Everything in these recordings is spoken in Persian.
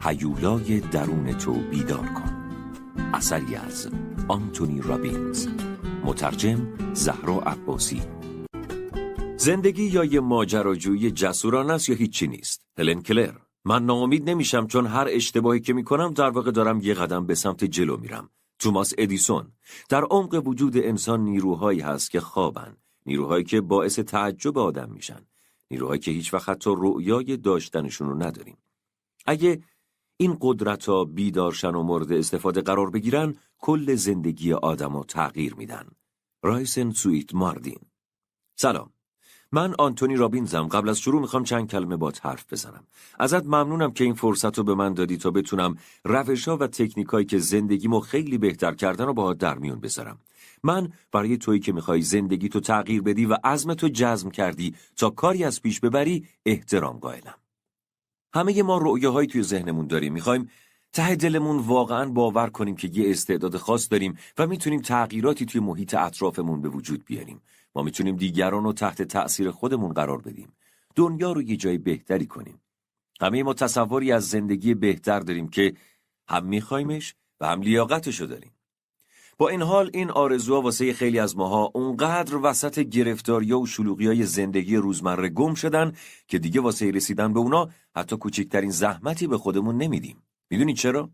هیولای درون تو بیدار کن. اثری از آنتونی رابینز، مترجم زهرا عباسی. زندگی یا یه ماجراجویی جسورانه است یا هیچی نیست. هلن کلر. من ناامید نمیشم چون هر اشتباهی که میکنم در واقع دارم یه قدم به سمت جلو میرم. توماس ادیسون. در عمق وجود انسان نیروهایی هست که خوابن، نیروهایی که باعث تعجب آدم میشن، نیروهایی که هیچ وقت حتی رؤیای داشتنشون رو نداریم. اگه این قدرت‌ها بیدارشن و مورد استفاده قرار بگیرن، کل زندگی آدمو تغییر میدن. رایسن سویت ماردین. سلام. من آنتونی رابینزم. قبل از شروع میخوام چند کلمه باهات حرف بزنم. ازت ممنونم که این فرصت رو به من دادی تا بتونم روش‌ها و تکنیکایی که زندگیمو خیلی بهتر کردن رو باهات در میون بذارم. من برای تویی که میخوای زندگیتو تغییر بدی و عزمتو جزم کردی تا کاری از پیش ببری احترام قائلم. همه ما رؤیاهایی توی ذهنمون داریم. میخوایم ته دلمون واقعاً باور کنیم که یه استعداد خاص داریم و میتونیم تغییراتی توی محیط اطرافمون به وجود بیاریم. ما میتونیم دیگران رو تحت تأثیر خودمون قرار بدیم. دنیا رو یه جای بهتری کنیم. همه ما تصوری از زندگی بهتر داریم که هم میخوایمش و هم لیاقتشو داریم. با این حال این آرزوها واسه خیلی از ماها اونقدر وسط گرفتاری‌ها و شلوغی‌های زندگی روزمره گم شدن که دیگه واسه رسیدن به اونا حتی کوچکترین زحمتی به خودمون نمیدیم. میدونی چرا؟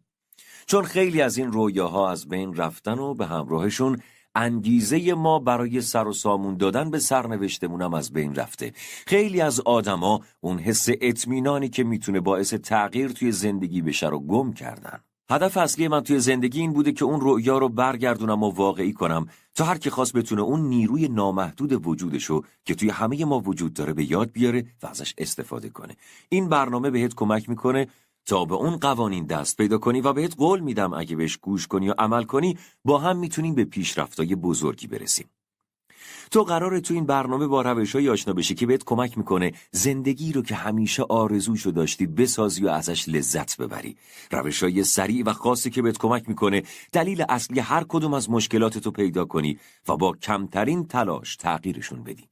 چون خیلی از این رویاها از بین رفتن و به همراهشون انگیزه ما برای سر و سامون دادن به سرنوشتمون هم از بین رفته. خیلی از آدما اون حس اطمینانی که میتونه باعث تغییر توی زندگی بشه رو گم کردن. هدف اصلی من توی زندگی این بوده که اون رؤیا رو برگردونم و واقعی کنم تا هر کی خواست بتونه اون نیروی نامحدود وجودشو که توی همه ما وجود داره به یاد بیاره و ازش استفاده کنه. این برنامه بهت کمک میکنه تا به اون قوانین دست پیدا کنی و بهت قول میدم اگه بهش گوش کنی و عمل کنی با هم میتونیم به پیشرفت‌های بزرگی برسیم. تو قراره تو این برنامه با روش‌های آشنا بشی که بهت کمک میکنه زندگی رو که همیشه آرزوشو داشتی بسازی و ازش لذت ببری. روش‌های سریع و خاصی که بهت کمک میکنه دلیل اصلی هر کدوم از مشکلاتتو پیدا کنی و با کمترین تلاش تغییرشون بدی.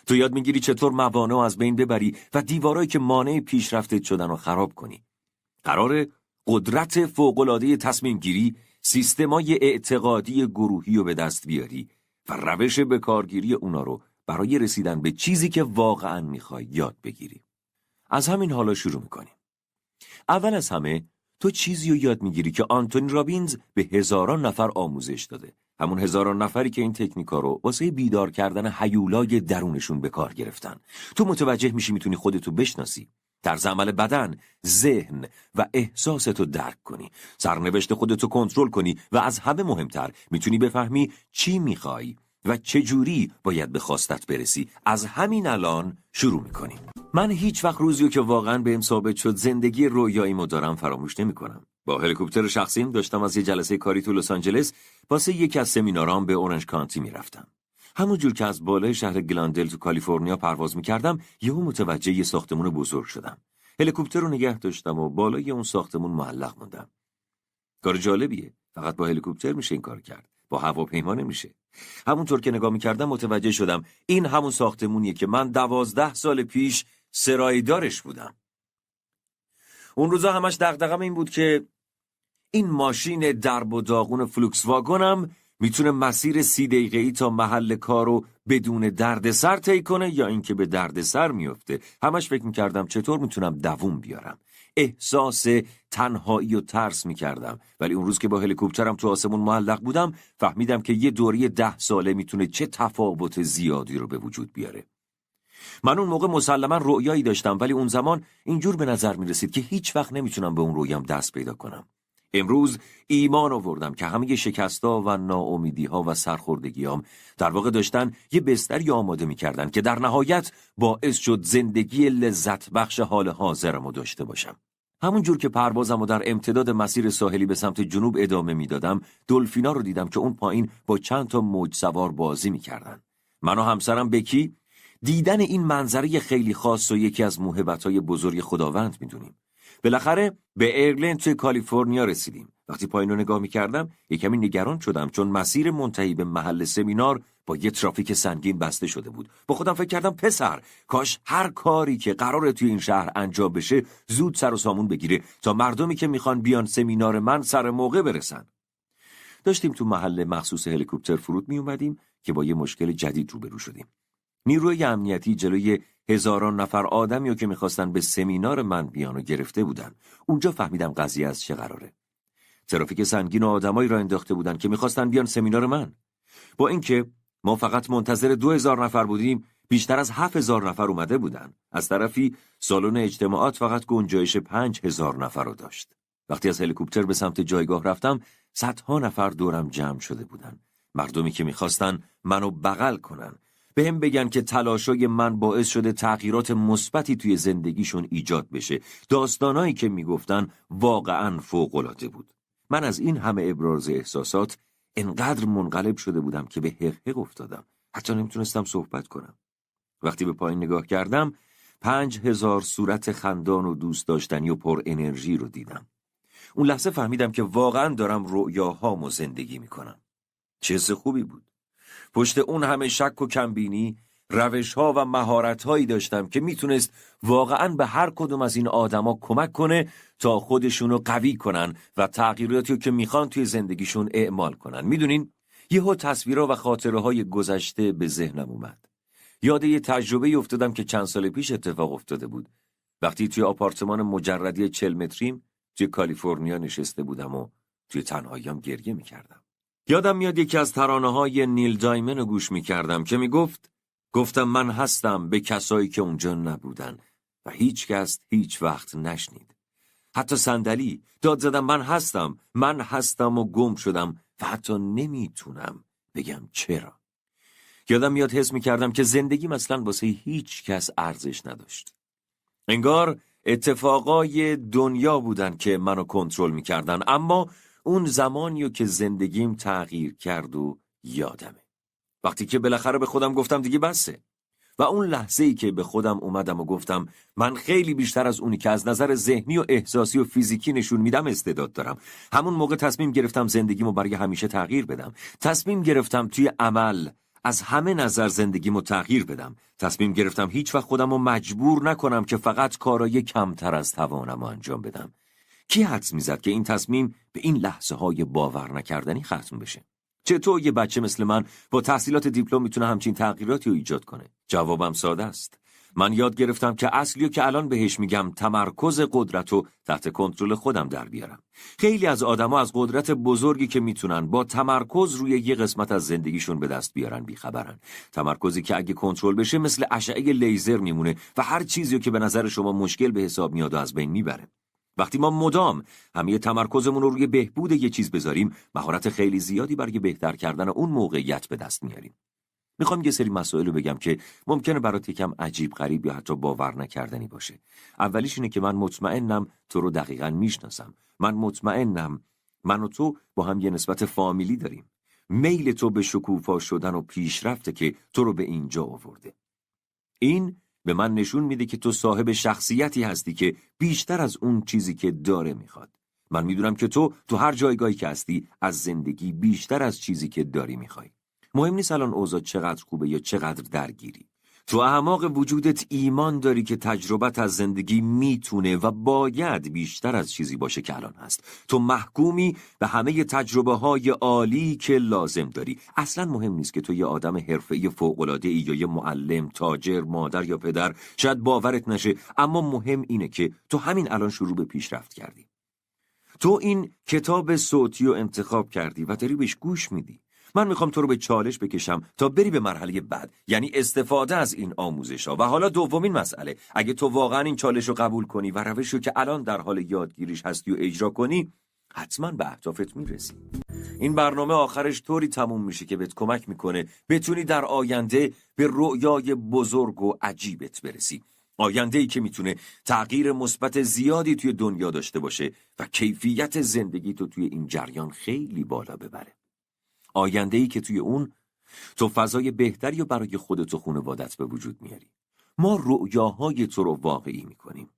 تو یاد میگیری چطور موانع از بین ببری و دیوارایی که مانع پیشرفتت شدن رو خراب کنی. قراره قدرت فوق‌العاده تصمیم گیری، سیستمای اعتقادی گروهی رو به دست بیاری و روش بکارگیری اونا رو برای رسیدن به چیزی که واقعاً میخوای یاد بگیری. از همین حالا شروع میکنیم. اول از همه تو چیزی رو یاد میگیری که آنتونی رابینز به هزاران نفر آموزش داده. همون هزاران نفری که این تکنیکا رو واسه بیدار کردن هیولای درونشون به کار گرفتن. تو متوجه میشی میتونی خودتو بشناسی، طرز عمل بدن، ذهن و احساستو درک کنی، سرنوشت خودتو کنترل کنی و از همه مهمتر میتونی بفهمی چی میخوای و چجوری باید به خواستت برسی. از همین الان شروع میکنیم. من هیچ وقت روزیو که واقعا بهم ثابت شد زندگی رویاییمو دارم فراموش نمیکنم. با هلیکوپتر شخصیم داشتم از یه جلسه کاری تو لس آنجلس واسه یکی از سمینارام به اورنج کانتی میرفتم. همون جور که از بالای شهر گلاندل تو کالیفرنیا پرواز میکردم یهو متوجه یه ساختمون بزرگ شدم. هلیکوپتر رو نگه داشتم و بالای اون ساختمون معلق موندم. کار جالبیه، فقط با هلیکوپتر میشه این کار کرد، با هواپیما نمیشه. همونطور که نگاه میکردم متوجه شدم این همون ساختمونیه که من 12 سال پیش سرایدارش بودم. اون روزا همش دغدغه‌م این بود که این ماشین درب و داغون فلوکس واگنم میتونه مسیر 30 دقیقه‌ای تا محل کارو بدون دردسر طی کنه یا اینکه به دردسر میفته. همش فکر میکردم چطور میتونم دووم بیارم. احساس تنهایی و ترس میکردم. ولی اون روز که با هلیکوپترم تو آسمون معلق بودم فهمیدم که یه دوره 10 ساله میتونه چه تفاوت زیادی رو به وجود بیاره. من اون موقع مسلماً رؤیایی داشتم ولی اون زمان اینجور به نظر میرسید که هیچ وقت نمیتونم به اون رویام دست پیدا کنم. امروز ایمان آوردم که همه شکست‌ها و ناامیدی‌ها و سرخوردگی‌هام در واقع داشتن یه بستری آماده می‌کردن که در نهایت باعث شد زندگی لذت بخش حال حاضرمو داشته باشم. همون جور که پروازمو در امتداد مسیر ساحلی به سمت جنوب ادامه میدادم، دلفینا رو دیدم که اون پایین با چند تا موج سوار بازی می‌کردن. من و همسرم بکی دیدن این منظره خیلی خاص و یکی از موهبت‌های بزرگ خداوند می‌دونیم. بالاخره به ایرلند توی کالیفرنیا رسیدیم. وقتی پایین رو نگاه می‌کردم، یه کمی نگران شدم چون مسیر منتهی به محل سمینار با یه ترافیک سنگین بسته شده بود. با خودم فکر کردم پسر، کاش هر کاری که قراره توی این شهر انجام بشه زود سر و سامون بگیره تا مردمی که میخوان بیان سمینار من سر موقع برسن. داشتیم تو محل مخصوص هلیکوپتر فرود می اومدیم که با یه مشکل جدید روبرو شدیم. نیروی امنیتی جلوی هزاران نفر آدمی که میخواستن به سمینار من بیان و گرفته بودن. اونجا فهمیدم قضیه از چه قراره. ترافیک سنگین و آدمایی را انداخته بودن که میخواستن بیان سمینار من. با اینکه ما فقط منتظر 2000 نفر بودیم، بیشتر از 7000 نفر اومده بودن. از طرفی سالن اجتماعات فقط گنجایش 5000 نفر رو داشت. وقتی از هلیکوپتر به سمت جایگاه رفتم، صدها نفر دورم جمع شده بودن. مردمی که میخواستن منو بغل کنن، بهم بگن که تلاشای من باعث شده تغییرات مثبتی توی زندگیشون ایجاد بشه. داستانایی که میگفتن واقعاً فوق‌العاده بود. من از این همه ابراز احساسات انقدر منقلب شده بودم که به حقیق افتادم. حتی نمیتونستم صحبت کنم. وقتی به پایین نگاه کردم، 5000 صورت خندان و دوست داشتنی و پر انرژی رو دیدم. اون لحظه فهمیدم که واقعاً دارم رؤیاهامو زندگی میکنم. چه حس خوبی بود. پشت اون همه شک و کمبینی، روش‌ها و مهارت‌هایی داشتم که میتونست واقعاً به هر کدوم از این آدما کمک کنه تا خودشونو قوی کنن و تغییراتی که میخوان توی زندگیشون اعمال کنن. میدونین، یهو تصویرها و خاطره‌های گذشته به ذهنم اومد. یاد یه تجربه افتادم که چند سال پیش اتفاق افتاده بود. وقتی توی آپارتمان مجردی 40 متریم توی کالیفرنیا نشسته بودم و توی تنهایی‌ام گریه می‌کردم. یادم میاد یکی از ترانه‌های نیل دایمن رو گوش می‌کردم که گفتم من هستم به کسایی که اونجا نبودن و هیچ کس هیچ وقت نشنید. حتی صندلی داد زدم من هستم و گم شدم و حتی نمیتونم بگم چرا. یادم میاد حس می‌کردم که زندگی مثلا واسه هیچ کس ارزش نداشت. انگار اتفاقای دنیا بودن که منو کنترل می‌کردن، اما اون زمانیو که زندگیم تغییر کرد و یادمه. وقتی که بالاخره به خودم گفتم دیگه بسه، و اون لحظه‌ای که به خودم اومدم و گفتم من خیلی بیشتر از اونی که از نظر ذهنی و احساسی و فیزیکی نشون میدم استعداد دارم. همون موقع تصمیم گرفتم زندگیمو برای همیشه تغییر بدم. تصمیم گرفتم توی عمل از همه نظر زندگیمو تغییر بدم. تصمیم گرفتم هیچ وقت خودمو مجبور نکنم که فقط کارای کمتر از توانمو انجام بدم. کی حدس میزد که این تصمیم به این لحظه های باور نکردنی ختم بشه؟ چطور یه بچه مثل من با تحصیلات دیپلم میتونه همچین تغییراتی رو ایجاد کنه؟ جوابم ساده است. من یاد گرفتم که اصلیو که الان بهش میگم تمرکز قدرت رو تحت کنترل خودم در بیارم. خیلی از آدما از قدرت بزرگی که میتونن با تمرکز روی یه قسمت از زندگیشون به دست بیارن بیخبرن. تمرکزی که اگه کنترل بشه مثل اشعه لیزر میمونه و هر چیزی که به نظر شما مشکل به حساب میاد از بین میبره. وقتی ما مدام همه تمرکزمون رو روی بهبود یه چیز بذاریم، مهارت خیلی زیادی برای بهتر کردن اون موقعیت به دست میاریم. میخوام یه سری مسائل رو بگم که ممکنه برات یکم عجیب غریب یا حتی باور نکردنی باشه. اولیش اینه که من مطمئنم تو رو دقیقاً میشناسم. من مطمئنم من و تو با هم یه نسبت فامیلی داریم. میل تو به شکوفا شدن و پیشرفته که تو رو به اینجا آورده. این به من نشون میده که تو صاحب شخصیتی هستی که بیشتر از اون چیزی که داره میخواد. من میدونم که تو هر جایگاهی که هستی از زندگی بیشتر از چیزی که داری میخوای. مهم نیست الان اوضاع چقدر خوبه یا چقدر درگیری. تو اعماق وجودت ایمان داری که تجربت از زندگی میتونه و باید بیشتر از چیزی باشه که الان هست. تو محکومی به همه تجربه های عالی که لازم داری. اصلا مهم نیست که تو یه آدم حرفه‌ای فوق‌العاده‌ای یا یه معلم، تاجر، مادر یا پدر. شاید باورت نشه، اما مهم اینه که تو همین الان شروع به پیشرفت کردی. تو این کتاب صوتی رو انتخاب کردی و داری بهش گوش میدی. من میخوام تو رو به چالش بکشم تا بری به مرحله بعد، یعنی استفاده از این آموزش‌ها. و حالا دومین مسئله، اگه تو واقعا این چالش رو قبول کنی و روشی که الان در حال یادگیریش هستی و اجرا کنی، حتما به اهدافت میرسی. این برنامه آخرش طوری تموم میشه که بهت کمک میکنه بتونی در آینده به رؤیای بزرگ و عجیبت برسی. آینده‌ای که میتونه تغییر مثبت زیادی توی دنیا داشته باشه و کیفیت زندگی تو توی این جریان خیلی بالا ببره. آینده‌ای که توی اون تو فضای بهتری رو برای خودت و خانوادت به وجود میاری. ما رؤیاهای تو رو واقعی میکنیم.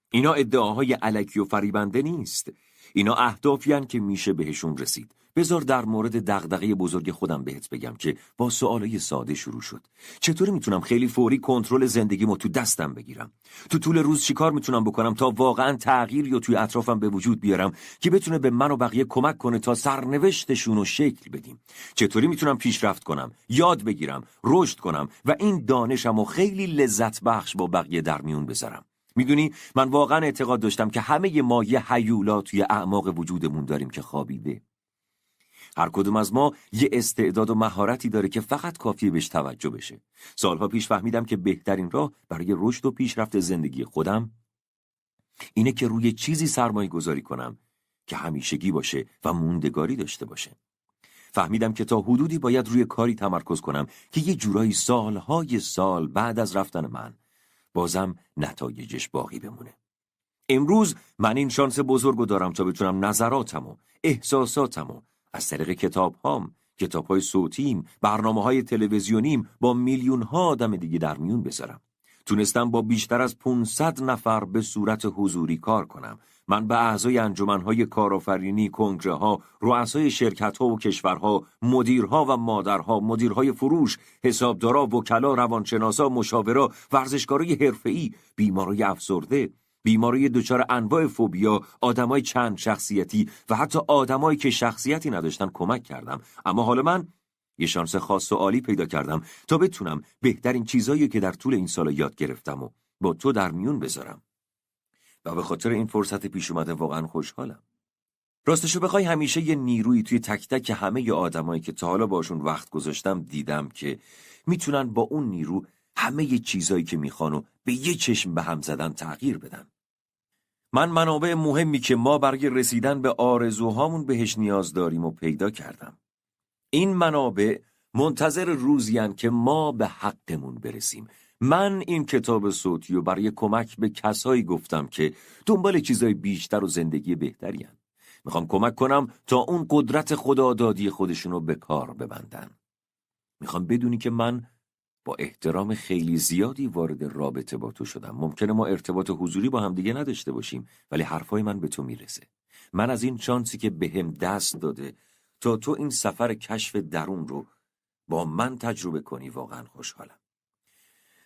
اینا ادعاهای الکی و فریبنده نیست. اینا اهدافی هستند که میشه بهشون رسید. بذار در مورد دغدغه بزرگ خودم بهت بگم که با سوالای ساده شروع شد. چطوری میتونم خیلی فوری کنترل زندگیمو تو دستم بگیرم؟ تو طول روز چیکار میتونم بکنم تا واقعا تغییری توی اطرافم به وجود بیارم که بتونه به من و بقیه کمک کنه تا سرنوشتشون رو شکل بدیم؟ چطوری میتونم پیشرفت کنم، یاد بگیرم، رشد کنم و این دانشمو خیلی لذت بخش با بقیه در میون بذارم؟ میدونی من واقعا اعتقاد داشتم که همه ما یه هیولا توی اعماق وجودمون داریم که خوابیده. هر کدوم از ما یه استعداد و مهارتی داره که فقط کافیه بهش توجه بشه. سالها پیش فهمیدم که بهترین راه برای رشد و پیشرفت زندگی خودم اینه که روی چیزی سرمایه گذاری کنم که همیشگی باشه و موندگاری داشته باشه. فهمیدم که تا حدودی باید روی کاری تمرکز کنم که یه جورایی سالهای سال بعد از رفتن من بازم نتایجش باقی بمونه. امروز من این شانس بزرگو دارم تا بتونم نظراتمو، احساساتمو از طریق کتاب‌های صوتیم، برنامه‌های تلویزیونیم با میلیون‌ها آدم دیگه در میون بذارم. تونستم با بیشتر از 500 نفر به صورت حضوری کار کنم. من به اعضای انجمن‌های کارآفرینی، کنگره‌ها، رؤسای شرکت‌ها و کشورها، مدیرها و مادرها، مدیرهای فروش، حسابدارا، وکلا، روانشناسا، مشاورا، ورزشکارای حرفه‌ای، بیمارای افسرده، بیماری دچار انواع فوبیا، آدمای چند شخصیتی و حتی آدمایی که شخصیتی نداشتن کمک کردم. اما حالا من یه شانس خاص و عالی پیدا کردم تا بتونم بهترین چیزایی که در طول این سال یاد گرفتم و با تو در میون بذارم. و به خاطر این فرصت پیش اومده واقعا خوشحالم. راستشو بخوای همیشه یه نیرویی توی تک تک همه ی آدمایی که تا حالا باشون وقت گذاشتم دیدم که میتونن با اون نیرو همه ی چیزایی که میخوان و به یه چشم به هم زدن تغییر بدن. من منابع مهمی که ما برای رسیدن به آرزوهامون بهش نیاز داریم و پیدا کردم. این منابع منتظر روزیان که ما به حقمون برسیم. من این کتاب صوتی رو برای کمک به کسایی گفتم که دنبال چیزای بیشتر و زندگی بهتری هن. میخوام کمک کنم تا اون قدرت خدادادی خودشونو به کار ببندن. میخوام بدونی که من با احترام خیلی زیادی وارد رابطه با تو شدم. ممکنه ما ارتباط حضوری با هم دیگه نداشته باشیم، ولی حرفای من به تو میرسه. من از این شانسی که بهم دست داده تا تو این سفر کشف درون رو با من تجربه کنی واقعا خوشحالم.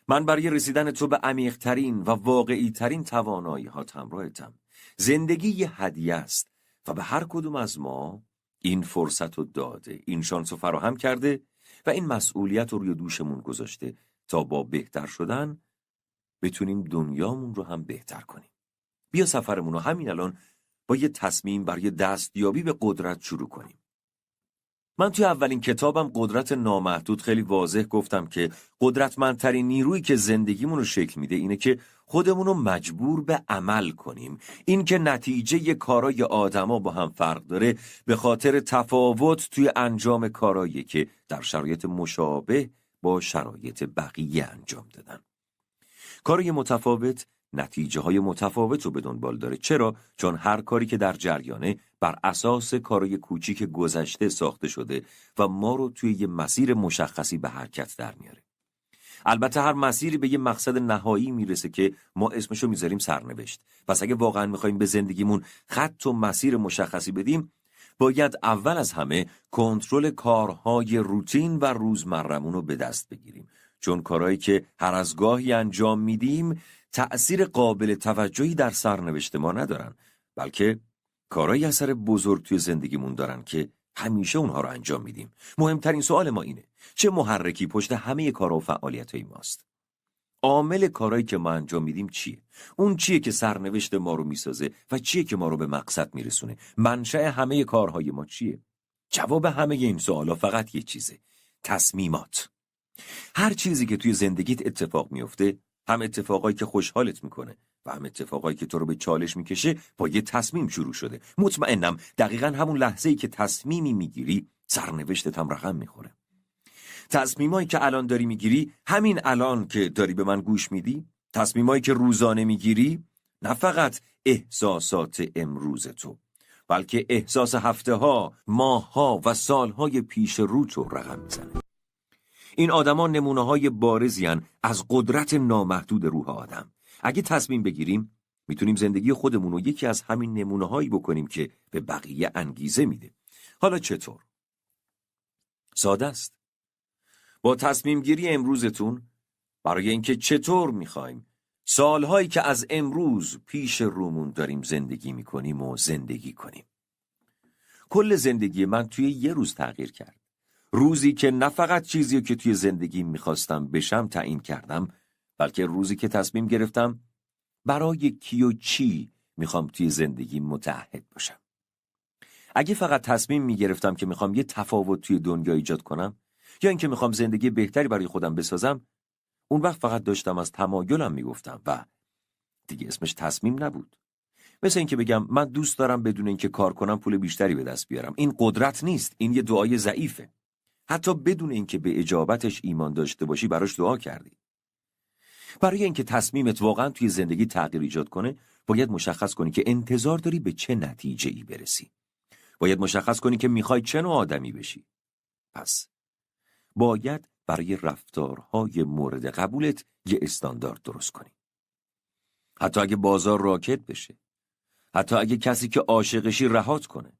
من برای رسیدن تو به عمیق‌ترین و واقعی‌ترین توانایی‌ها همراهتم. زندگی یه هدیه است و به هر کدوم از ما این فرصت رو داده، این شانس رو فراهم کرده و این مسئولیت رو روی دوشمون گذاشته تا با بهتر شدن بتونیم دنیامون رو هم بهتر کنیم. بیا سفرمون رو همین الان با یه تصمیم برای دستیابی به قدرت شروع کنیم. من توی اولین کتابم قدرت نامحدود خیلی واضح گفتم که قدرتمندترین نیرویی که زندگیمون رو شکل میده اینه که خودمون رو مجبور به عمل کنیم. این که نتیجه کارای آدما با هم فرق داره به خاطر تفاوت توی انجام کارایی که در شرایط مشابه با شرایط بقیه انجام دادن. کارای متفاوت نتیجه های متفاوت رو به دنبال داره. چرا؟ چون هر کاری که در جریانه بر اساس کارای کوچیک گذشته ساخته شده و ما رو توی یه مسیر مشخصی به حرکت در میاره. البته هر مسیری به یه مقصد نهایی میرسه که ما اسمشو میذاریم سرنوشت. پس اگه واقعا میخوایم به زندگیمون خط و مسیر مشخصی بدیم، باید اول از همه کنترل کارهای روتین و روزمرمون رو به دست بگیریم. چون کارهایی که هر از گاهی انجام میدیم تأثیر قابل توجهی در سرنوشت ما ندارن، بلکه کارهای اثر بزرگ توی زندگیمون دارن که همیشه اونها رو انجام میدیم. مهمترین سوال ما اینه: چه محرکی پشت همه کارها و فعالیت‌های ماست؟ عامل کارهایی که ما انجام میدیم چیه؟ اون چیه که سرنوشت ما رو میسازه و چیه که ما رو به مقصد میرسونه؟ منشأ همه کارهای ما چیه؟ جواب همه این سوالا فقط یه چیزه: تصمیمات. هر چیزی که توی زندگیت اتفاق میفته، هم اتفاقایی که خوشحالت میکنه و هم اتفاقایی که تو رو به چالش میکشه، با یه تصمیم شروع شده. مطمئنم دقیقاً همون لحظه‌ای که تصمیمی میگیری سرنوشتت هم رقم میخوره. تصمیمایی که الان داری میگیری، همین الان که داری به من گوش میدی، تصمیمایی که روزانه میگیری، نه فقط احساسات امروز تو، بلکه احساس هفته‌ها، ماه‌ها و سال‌های پیش رو تو رقم میزنه. این آدما نمونه‌های بارزی‌اند از قدرت نامحدود روح آدم. اگه تصمیم بگیریم، میتونیم زندگی خودمون رو یکی از همین نمونه‌هایی بکنیم که به بقیه انگیزه میده. حالا چطور؟ ساده است. با تصمیم گیری امروزتون برای اینکه چطور میخوایم سالهایی که از امروز پیش رومون داریم زندگی میکنیم و زندگی کنیم. کل زندگی من توی یه روز تغییر کرد. روزی که نه فقط چیزی که توی زندگی میخواستم بشم تعیین کردم، بلکه روزی که تصمیم گرفتم برای کی و چی میخوام توی زندگی متعهد باشم. اگه فقط تصمیم میگرفتم که میخوام یه تفاوت توی دنیا ایجاد کنم یا اینکه میخوام زندگی بهتری برای خودم بسازم، اون وقت فقط داشتم از تمایلم میگفتم و دیگه اسمش تصمیم نبود. مثل اینکه بگم من دوست دارم بدون اینکه کار کنم پول بیشتری به دست بیارم. این قدرت نیست، این یه دعای ضعیفه. حتی بدون اینکه به اجابتش ایمان داشته باشی براش دعا کردی. برای اینکه تصمیمت واقعا توی زندگی تغییر ایجاد کنه، باید مشخص کنی که انتظار داری به چه نتیجه‌ای برسی. باید مشخص کنی که میخوای چه نوع آدمی بشی. پس باید برای رفتارهای مورد قبولت یه استاندارد درست کنی. حتی اگه بازار راکد بشه، حتی اگه کسی که عاشقشی رهات کنه،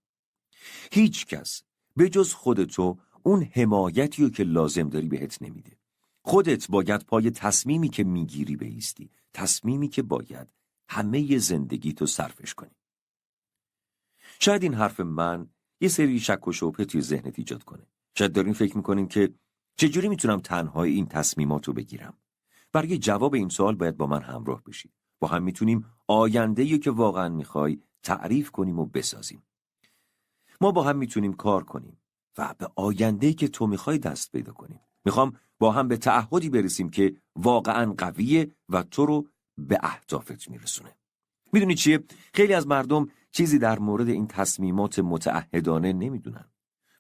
هیچ کس به جز خودتو اون حمایتی رو که لازم داری بهت نمیده. خودت باید پای تصمیمی که میگیری بایستی، تصمیمی که باید همه زندگیتو صرفش کنی. شاید این حرف من یه سری شک و شبهه توی ذهنت ایجاد کنه. شاید دارین فکر میکنین که چجوری میتونم تنهای این تصمیماتو بگیرم؟ برای جواب این سوال باید با من همراه بشی. با هم میتونیم آینده‌ای که واقعا میخوای تعریف کنیم و بسازیم. ما با هم میتونیم کار کنیم و به آینده‌ای که تو میخوای دست پیدا کنیم. میخوام با هم به تعهدی برسیم که واقعا قویه و تو رو به اهدافت میرسونه. میدونی چیه؟ خیلی از مردم چیزی در مورد این تصمیمات متعهدانه نمیدونن.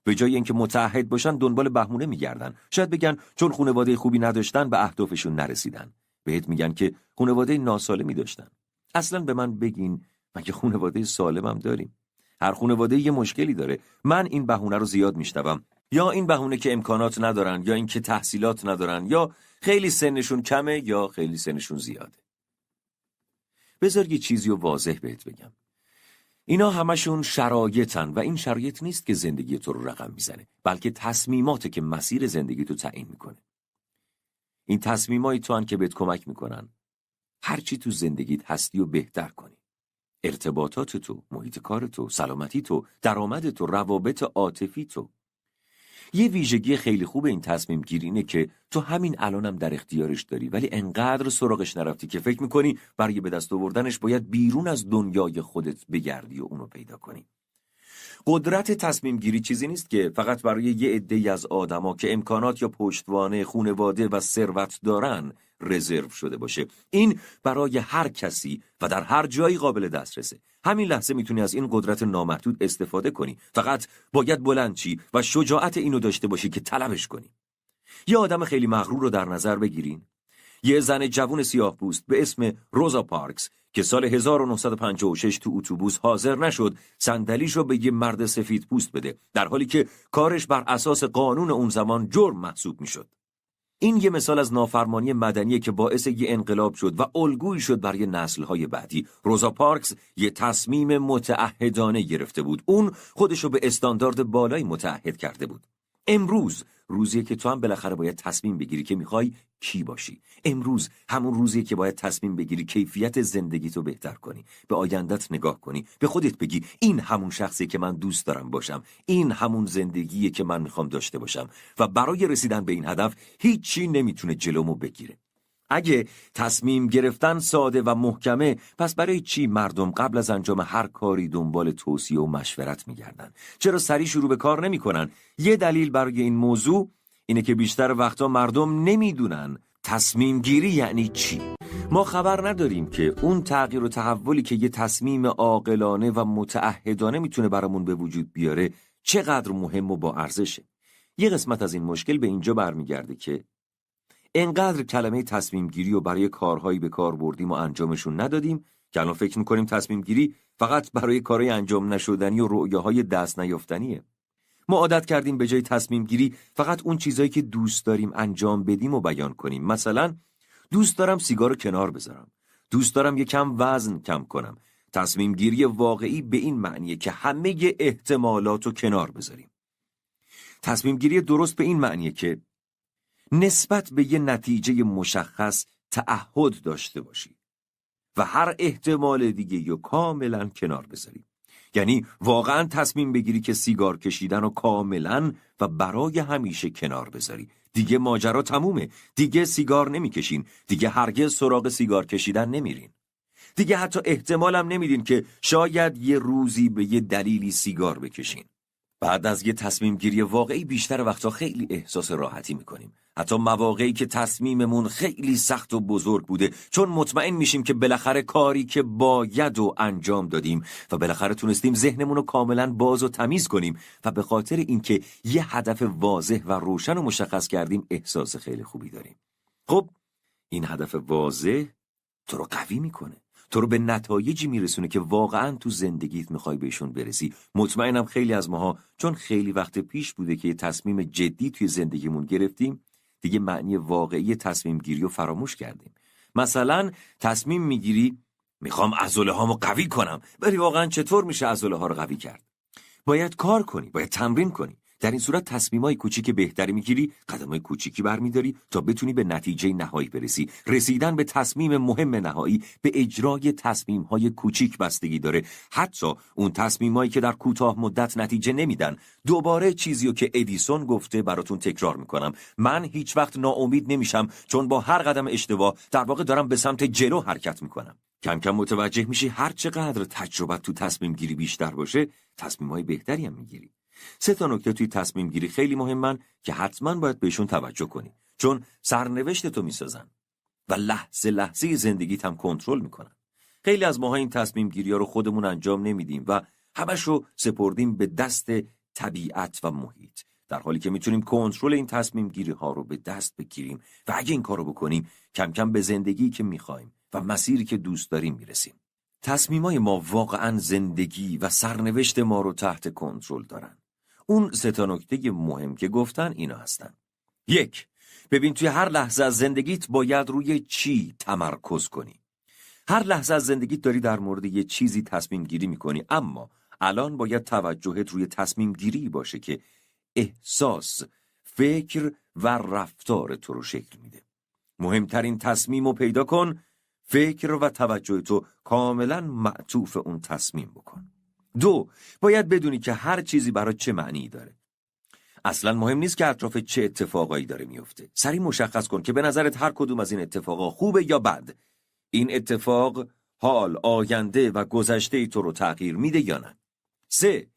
به جای اینکه متعهد باشن دنبال بهونه میگردن. شاید بگن چون خانواده خوبی نداشتن به اهدافشون نرسیدن. بهت میگن که خانواده ناسالمی داشتن. اصلا به من بگین مگه خانواده سالمم داریم؟ هر خانواده یه مشکلی داره. من این بهونه رو زیاد میشنوم. یا این بهونه که امکانات ندارن، یا اینکه تحصیلات ندارن، یا خیلی سنشون کمه یا خیلی سنشون زیاده. بذار یه چیزی رو واضح بهت بگم. اینا همشون شرایطن و این شرایط نیست که زندگی تو رو رقم میزنه، بلکه تصمیماته که مسیر زندگی تو تعیین میکنه. این تصمیمای تو هن که بهت کمک میکنن هرچی تو زندگیت هستی و بهتر کنی. ارتباطات تو، محیط کار تو، سلامتی تو، درآمد تو، روابط عاطفی تو. یه ویژگی خیلی خوب این تصمیم گیری اینه که تو همین الانم در اختیارش داری، ولی انقدر سراغش نرفتی که فکر میکنی برای به دست آوردنش باید بیرون از دنیای خودت بگردی و اونو پیدا کنی. قدرت تصمیم گیری چیزی نیست که فقط برای یه عده‌ای از آدما که امکانات یا پشتوانه خانواده و ثروت دارن رزرو شده باشه. این برای هر کسی و در هر جایی قابل دسترسه. همین لحظه میتونی از این قدرت نامحدود استفاده کنی. فقط باید بلند چی و شجاعت اینو داشته باشی که طلبش کنی. یه آدم خیلی مغرور رو در نظر بگیرین. یه زن جوون سیاه‌پوست به اسم روزا پارکس که سال 1956 تو اتوبوس حاضر نشد صندلیش رو به یه مرد سفید پوست بده، در حالی که کارش بر اساس قانون اون زمان جرم محسوب میشد. این یه مثال از نافرمانی مدنیه که باعث یه انقلاب شد و الگویی شد برای نسل‌های بعدی. روزا پارکس یه تصمیم متعهدانه گرفته بود. اون خودشو به استاندارد بالایی متعهد کرده بود. امروز روزیه که تو هم بالاخره باید تصمیم بگیری که میخوای کی باشی. امروز همون روزیه که باید تصمیم بگیری کیفیت زندگیتو بهتر کنی، به آیندت نگاه کنی، به خودت بگی این همون شخصیه که من دوست دارم باشم، این همون زندگیه که من میخوام داشته باشم و برای رسیدن به این هدف هیچی نمیتونه جلومو بگیره. اگه تصمیم گرفتن ساده و محکمه، پس برای چی مردم قبل از انجام هر کاری دنبال توصیه و مشورت میگردن؟ چرا سریع شروع به کار نمیکنن؟ یه دلیل برای این موضوع اینه که بیشتر وقتا مردم نمیدونن تصمیم گیری یعنی چی. ما خبر نداریم که اون تغییر و تحولی که یه تصمیم عاقلانه و متعهدانه میتونه برامون به وجود بیاره چقدر مهم و با ارزشه. یه قسمت از این مشکل به اینجا برمیگرده که انقدر کلمه تصمیم گیری رو برای کارهایی به کار بردیم و انجامشون ندادیم که الان فکر میکنیم تصمیم گیری فقط برای کارهای انجام نشدنی و رؤیاهای دست نیافتنیه. ما عادت کردیم به جای تصمیم گیری فقط اون چیزایی که دوست داریم انجام بدیم و بیان کنیم. مثلا دوست دارم سیگارو کنار بذارم، دوست دارم یکم وزن کم کنم. تصمیم گیری واقعی به این معنیه که همه احتمالات رو کنار بذاریم. تصمیم گیری درست به این معنیه که نسبت به یه نتیجه مشخص تعهد داشته باشی و هر احتمال دیگه رو کاملا کنار بذاری. یعنی واقعا تصمیم بگیری که سیگار کشیدن رو کاملا و برای همیشه کنار بذاری. دیگه ماجرا تمومه. دیگه سیگار نمیکشین. دیگه هرگز سراغ سیگار کشیدن نمیرین. دیگه حتی احتمالم نمیدین که شاید یه روزی به یه دلیلی سیگار بکشین. بعد از یه تصمیم گیری واقعی بیشتر وقتا خیلی احساس راحتی میکنیم. حتی مواقعی که تصمیممون خیلی سخت و بزرگ بوده، چون مطمئن میشیم که بالاخره کاری که باید و انجام دادیم و بالاخره تونستیم ذهنمون رو کاملا باز و تمیز کنیم و به خاطر اینکه یه هدف واضح و روشن و مشخص کردیم احساس خیلی خوبی داریم. خب این هدف واضح تو رو قوی میکنه. تو رو به نتایجی میرسونه که واقعا تو زندگیت میخوای بهشون برسی. مطمئنم خیلی از ماها چون خیلی وقت پیش بوده که یه تصمیم جدی توی زندگیمون گرفتیم، دیگه معنی واقعی تصمیم گیری رو فراموش کردیم. مثلا تصمیم میگیری میخوام عضله هامو قوی کنم، ولی واقعا چطور میشه عضله ها رو قوی کرد؟ باید کار کنی، باید تمرین کنی. در این صورت تصمیمای کوچیک بهتری میگیری، قدمای کوچیکی برمیداری تا بتونی به نتیجه نهایی برسی. رسیدن به تصمیم مهم نهایی به اجرای تصمیمهای کوچیک بستگی داره. حتی اون تصمیمایی که در کوتاه مدت نتیجه نمیدن. دوباره چیزیو که ادیسون گفته براتون تکرار میکنم. من هیچ وقت ناامید نمیشم، چون با هر قدم اشتباه در واقع دارم به سمت جلو حرکت میکنم. کم کم متوجه میشی هر چقدر تجربت تو تصمیم گیری بیشتر باشه، تصمیمای بهتری هم میگیری. 3 نکته توی تصمیم گیری خیلی مهمن که حتما باید بهشون توجه کنی، چون سرنوشت تو میسازن و لحظه لحظه زندگیت هم کنترل میکنن. خیلی از ماها این تصمیم گیری ها رو خودمون انجام نمیدیم و همش رو سپردیم به دست طبیعت و محیط، در حالی که میتونیم کنترل این تصمیم گیری ها رو به دست بگیریم و اگه این کارو بکنیم کم کم به زندگی که میخوایم و مسیری که دوست داریم میرسیم. تصمیمای ما واقعا زندگی و سرنوشت ما رو تحت کنترل دارن. اون 3 نکته مهم که گفتن اینا هستن. 1. ببین توی هر لحظه از زندگیت باید روی چی تمرکز کنی. هر لحظه از زندگیت داری در مورد یه چیزی تصمیم گیری میکنی، اما الان باید توجهت روی تصمیم گیری باشه که احساس، فکر و رفتار تو رو شکل میده. مهمترین تصمیم رو پیدا کن، فکر و توجه تو کاملا معطوف اون تصمیم بکن. 2. باید بدونی که هر چیزی برای چه معنی داره. اصلا مهم نیست که اطراف چه اتفاقایی داره میفته. سریع مشخص کن که به نظرت هر کدوم از این اتفاقا خوبه یا بد. این اتفاق حال، آینده و گذشته تو رو تغییر میده یا نه. 3.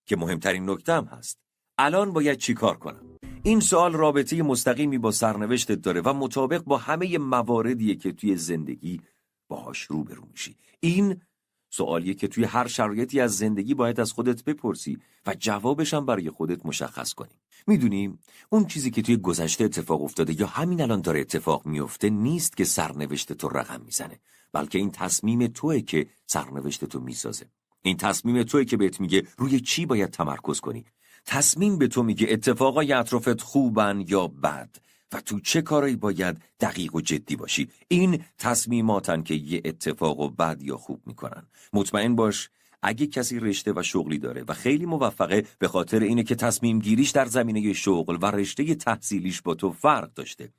که مهمترین نکته هم هست. الان باید چی کار کنم؟ این سوال رابطه مستقیمی با سرنوشتت داره و مطابق با همه مواردیه که توی زندگی باهاش روبرو میشی. این سوالیه که توی هر شرایطی از زندگی باید از خودت بپرسی و جوابش هم برای خودت مشخص کنی. میدونی اون چیزی که توی گذشته اتفاق افتاده یا همین الان داره اتفاق میفته نیست که سرنوشت تو رقم میزنه، بلکه این تصمیم توئه که سرنوشت تو میسازه. این تصمیم توئه که بهت میگه روی چی باید تمرکز کنی. تصمیم به تو میگه اتفاقای اطرافت خوبن یا بد و تو چه کارایی باید دقیق و جدی باشی. این تصمیماتن که یه اتفاقو بد یا خوب میکنن. مطمئن باش اگه کسی رشته و شغلی داره و خیلی موفقه، به خاطر اینه که تصمیم گیریش در زمینه شغل و رشته تحصیلیش با تو فرق داشته.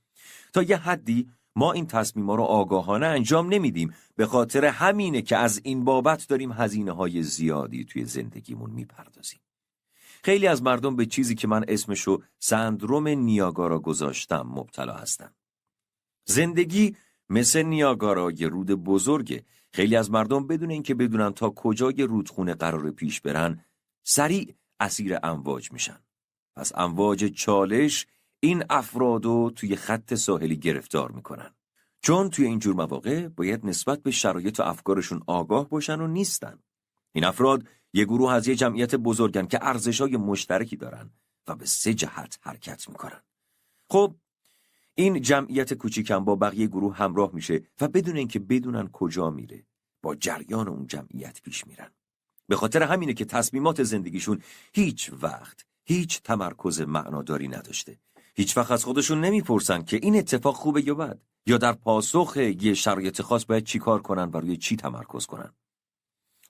تا یه حدی ما این تصمیم‌ها رو آگاهانه انجام نمیدیم، به خاطر همینه که از این بابت داریم هزینه‌های زیادی توی زندگیمون میپردازیم. خیلی از مردم به چیزی که من اسمشو سندروم نیاگارا گذاشتم مبتلا هستن. زندگی مثل نیاگارا یه رود بزرگه. خیلی از مردم بدون اینکه بدونن تا کجای رودخونه قرار پیش برن، سریع اسیر امواج میشن. پس امواج چالش این افرادو توی خط ساحلی گرفتار میکنن. چون توی اینجور مواقع باید نسبت به شرایط و افکارشون آگاه باشن و نیستن. این افراد یه گروه از یه جمعیت بزرگن که ارزش‌های مشترکی دارن و به 3 جهت حرکت میکنن. خب این جمعیت کوچیکم با بقیه گروه همراه میشه و بدون اینکه بدونن کجا میره با جریان اون جمعیت پیش میرن. به خاطر همینه که تصمیمات زندگیشون هیچ وقت هیچ تمرکز معناداری نداشته. هیچ وقت از خودشون نمیپرسن که این اتفاق خوبه یا بد، یا در پاسخ یه شرایط خاص باید چی کار کنن و روی چی تمرکز کنن.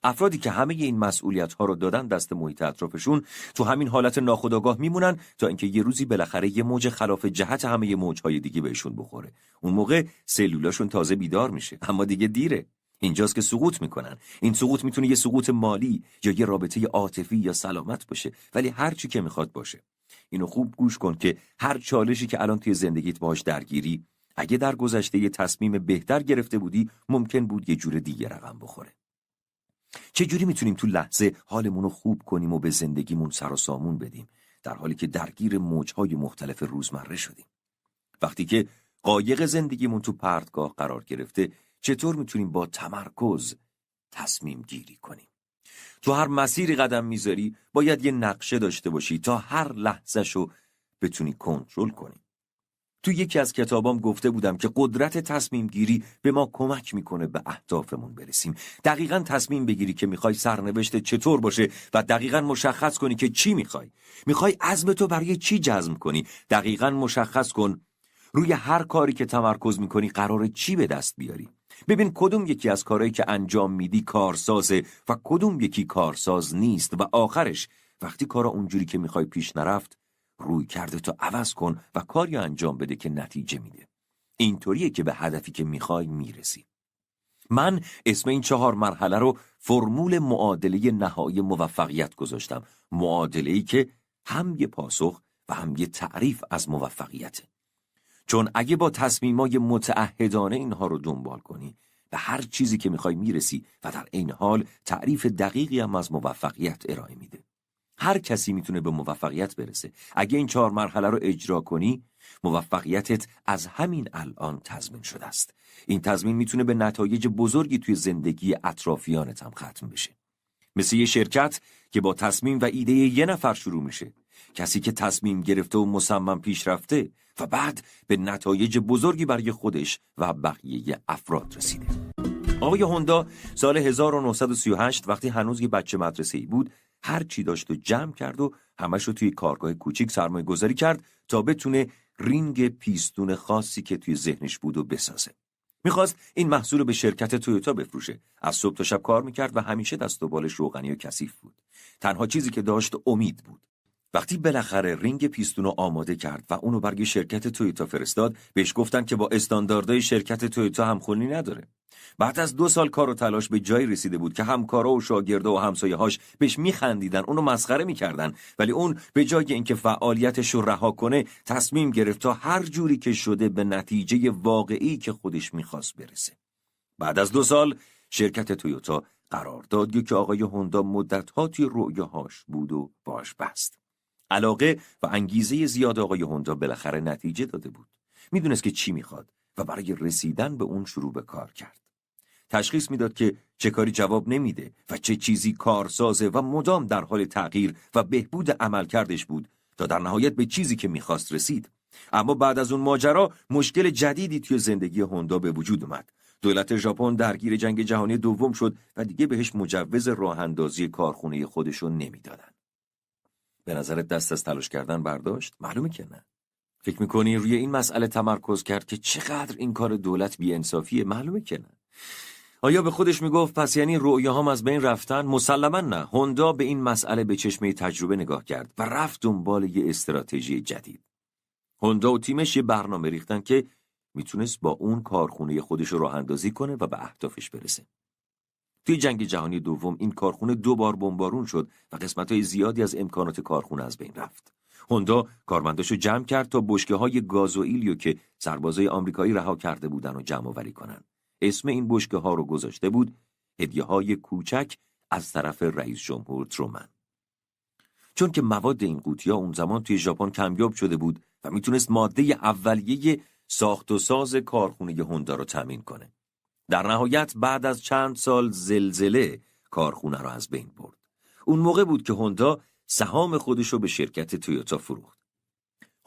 افرادی که همه این مسئولیت‌ها رو دادن دست محیط اطرافشون تو همین حالت ناخودآگاه میمونن تا اینکه یه روزی بالاخره یه موج خلاف جهت همه موج‌های دیگه بهشون بخوره. اون موقع سلولاشون تازه بیدار میشه، اما دیگه دیره. اینجاست که سقوط میکنن. این سقوط میتونه یه سقوط مالی یا یه رابطه عاطفی یا سلامت باشه، ولی هر چی که میخواد باشه. اینو خوب گوش کن که هر چالشی که الان توی زندگیت باهاش درگیری، اگه در گذشته یه تصمیم بهتر گرفته بودی، ممکن بود یه جور دیگه رقم بخوره. چجوری میتونیم تو لحظه حالمون رو خوب کنیم و به زندگیمون سر و سامون بدیم در حالی که درگیر موجهای مختلف روزمره شدیم؟ وقتی که قایق زندگیمون تو پرتگاه قرار گرفته، چطور میتونیم با تمرکز تصمیم گیری کنیم؟ تو هر مسیری قدم میذاری باید یه نقشه داشته باشی تا هر لحظه‌شو بتونی کنترل کنی. تو یکی از کتابام گفته بودم که قدرت تصمیم گیری به ما کمک میکنه به اهدافمون برسیم. دقیقاً تصمیم بگیری که میخوای سرنوشت چطور باشه و دقیقاً مشخص کنی که چی میخوای. میخوای عزمتو برای چی جزم کنی. دقیقاً مشخص کن روی هر کاری که تمرکز میکنی قراره چی به دست بیاری. ببین کدوم یکی از کارهایی که انجام میدی کارسازه و کدوم یکی کارساز نیست و آخرش وقتی کارا اونجوری که میخوای پیش نرفت، روی کرده تو عوض کن و کاری انجام بده که نتیجه میده. اینطوریه که به هدفی که میخوای میرسی. من اسم این 4 مرحله رو فرمول معادله نهایی موفقیت گذاشتم. معادله‌ای که هم یه پاسخ و هم یه تعریف از موفقیته. چون اگه با تصمیمای متعهدانه اینها رو دنبال کنی، به هر چیزی که میخوای میرسی و در این حال تعریف دقیقی هم از موفقیت ارائه میده. هر کسی میتونه به موفقیت برسه. اگه این 4 مرحله رو اجرا کنی، موفقیتت از همین الان تضمین شده است. این تضمین میتونه به نتایج بزرگی توی زندگی اطرافیانت هم ختم بشه. مثل یه شرکت که با تصمیم و ایده یه نفر شروع میشه. کسی که تصمیم گرفته و مصمم پیش رفته و بعد به نتایج بزرگی برای خودش و بقیه افراد رسیده. آقای هوندا سال 1938 وقتی هنوز یه بچه مدرسه‌ای بود، هر چی داشت و جمع کرد و همش رو توی کارگاه کوچیک سرمایه گذاری کرد تا بتونه رینگ پیستون خاصی که توی ذهنش بود و بسازه. میخواست این محصول رو به شرکت تویوتا بفروشه. از صبح تا شب کار میکرد و همیشه دست و بالش روغنی و کثیف بود. تنها چیزی که داشت امید بود. وقتی بالاخره رینگ پیستون رو آماده کرد و اونو برای شرکت تویوتا فرستاد، بهش گفتن که با استانداردهای شرکت تویوتا همخوانی نداره. بعد از 2 سال کار و تلاش به جایی رسیده بود که همکارا و شاگردا و همسایه‌هاش بهش میخندیدن، اونو مسخره میکردن، ولی اون به جای اینکه فعالیتش رو رها کنه، تصمیم گرفت تا هر جوری که شده به نتیجه واقعی که خودش میخواست برسه. بعد از 2 سال شرکت تویوتا قرار داد که آقای هوندا مدت‌ها توی رؤیاهاش بود و باش بست. علاقه و انگیزه زیاد آقای هوندا بالاخره نتیجه داده بود. میدونست که چی میخواد و برای رسیدن به اون شروع به کار کرد. تشخیص میداد که چه کاری جواب نمیده و چه چیزی کارسازه و مدام در حال تغییر و بهبود عملکردش بود تا در نهایت به چیزی که میخواست رسید. اما بعد از اون ماجرا مشکل جدیدی توی زندگی هوندا به وجود اومد. دولت ژاپن درگیر جنگ جهانی دوم شد و دیگه بهش مجوز راه اندازی کارخونه خودشو نمیدادن. به نظرت دست از تلاش کردن برداشت؟ معلومه که نه. فکر میکنی روی این مسئله تمرکز کرد که چقدر این کار دولت بی‌انصافیه؟ معلومه که نه. آیا به خودش میگفت پس یعنی رؤیاهام از بین رفتن؟ مسلماً نه. هوندا به این مسئله به چشمه تجربه نگاه کرد و رفت دنبال یه استراتژی جدید. هوندا و تیمش یه برنامه ریختن که میتونست با اون کارخونه خودش رو راه اندازی کنه و به اهدافش برسه. توی جنگ جهانی دوم این کارخونه 2 بار بمبارون شد و قسمت‌های زیادی از امکانات کارخونه از بین رفت. هوندا کارمنداشو جمع کرد تا بشکه‌های گازوئیلیو که سربازای آمریکایی رها کرده بودن و جمع‌آوری کنن. اسم این بشکه‌ها رو گذاشته بود هدیه‌های کوچک از طرف رئیس جمهور ترومن. چون که مواد این قوطی‌ها اون زمان توی ژاپن کمیاب شده بود و میتونست ماده اولیه ساخت و ساز کارخونه هوندا رو تامین کنه. در نهایت بعد از چند سال زلزله کارخونه رو از بین برد. اون موقع بود که هوندا سهام خودش رو به شرکت تویوتا فروخت.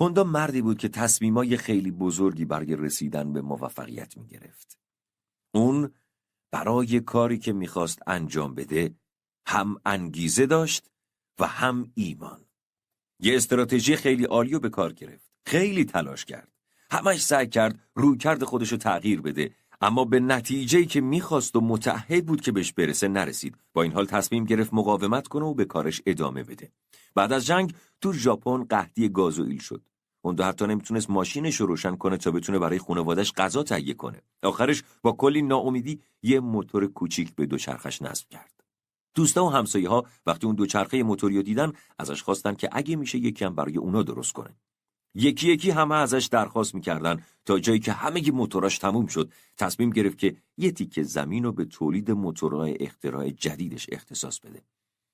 هوندا مردی بود که تصمیمای خیلی بزرگی برای رسیدن به موفقیت می‌گرفت. اون برای کاری که می‌خواست انجام بده هم انگیزه داشت و هم ایمان. یه استراتژی خیلی عالی رو به کار گرفت. خیلی تلاش کرد. همش سعی کرد رویکرد خودش رو تغییر بده، اما به نتیجه‌ای که می‌خواست و متعهد بود که بهش برسه نرسید. با این حال تصمیم گرفت مقاومت کنه و به کارش ادامه بده. بعد از جنگ تو ژاپن قحطی گازوئیل شد. هوندا حتی نمیتونست ماشینش رو روشن کنه تا بتونه برای خانواده‌اش غذا تهیه کنه. آخرش با کلی ناامیدی یه موتور کوچیک به دوچرخش نصب کرد. دوستا و همسایه‌ها وقتی اون دوچرخه موتوری رو دیدن ازش خواستن که اگه میشه یکی هم برای اونا درست کنه. یکی یکی همه ازش درخواست میکردن تا جایی که همه موتوراش تموم شد تصمیم گرفت که یه تیکه زمین رو به تولید موتورهای اختراع جدیدش اختصاص بده.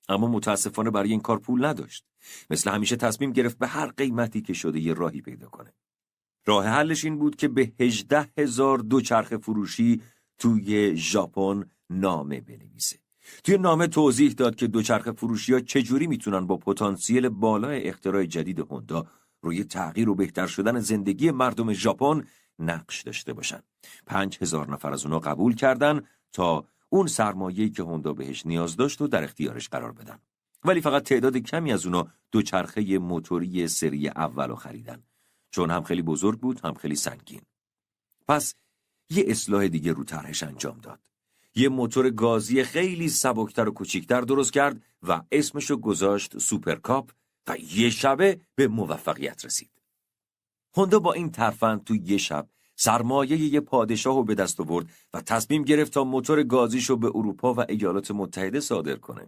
اما متاسفانه برای این کار پول نداشت. مثل همیشه تصمیم گرفت به هر قیمتی که شده یه راهی پیدا کنه. راه حلش این بود که به 18,000 دوچرخه فروشی توی ژاپن نامه بنویسه. توی نامه توضیح داد که دوچرخه فروشی‌ها چجوری میتونن با پتانسیل بالای اختراع جدید هوندا روی تغییر و بهتر شدن زندگی مردم ژاپن نقش داشته باشن. 5,000 نفر از اونا قبول کردن تا اون سرمایه‌ای که هوندا بهش نیاز داشت و در اختیارش قرار بدن. ولی فقط تعداد کمی از اونا دوچرخه موتوری سری اولو خریدن، چون هم خیلی بزرگ بود هم خیلی سنگین. پس یه اصلاح دیگه رو طرحش انجام داد. یه موتور گازی خیلی سبکتر و کوچیکتر درست کرد و اسمشو گذاشت سوپرکاپ و یه شبه به موفقیت رسید. هوندا با این ترفند تو یه شب سرمایه یه پادشاهو به دست آورد و تصمیم گرفت تا موتور گازیشو به اروپا و ایالات متحده صادر کنه.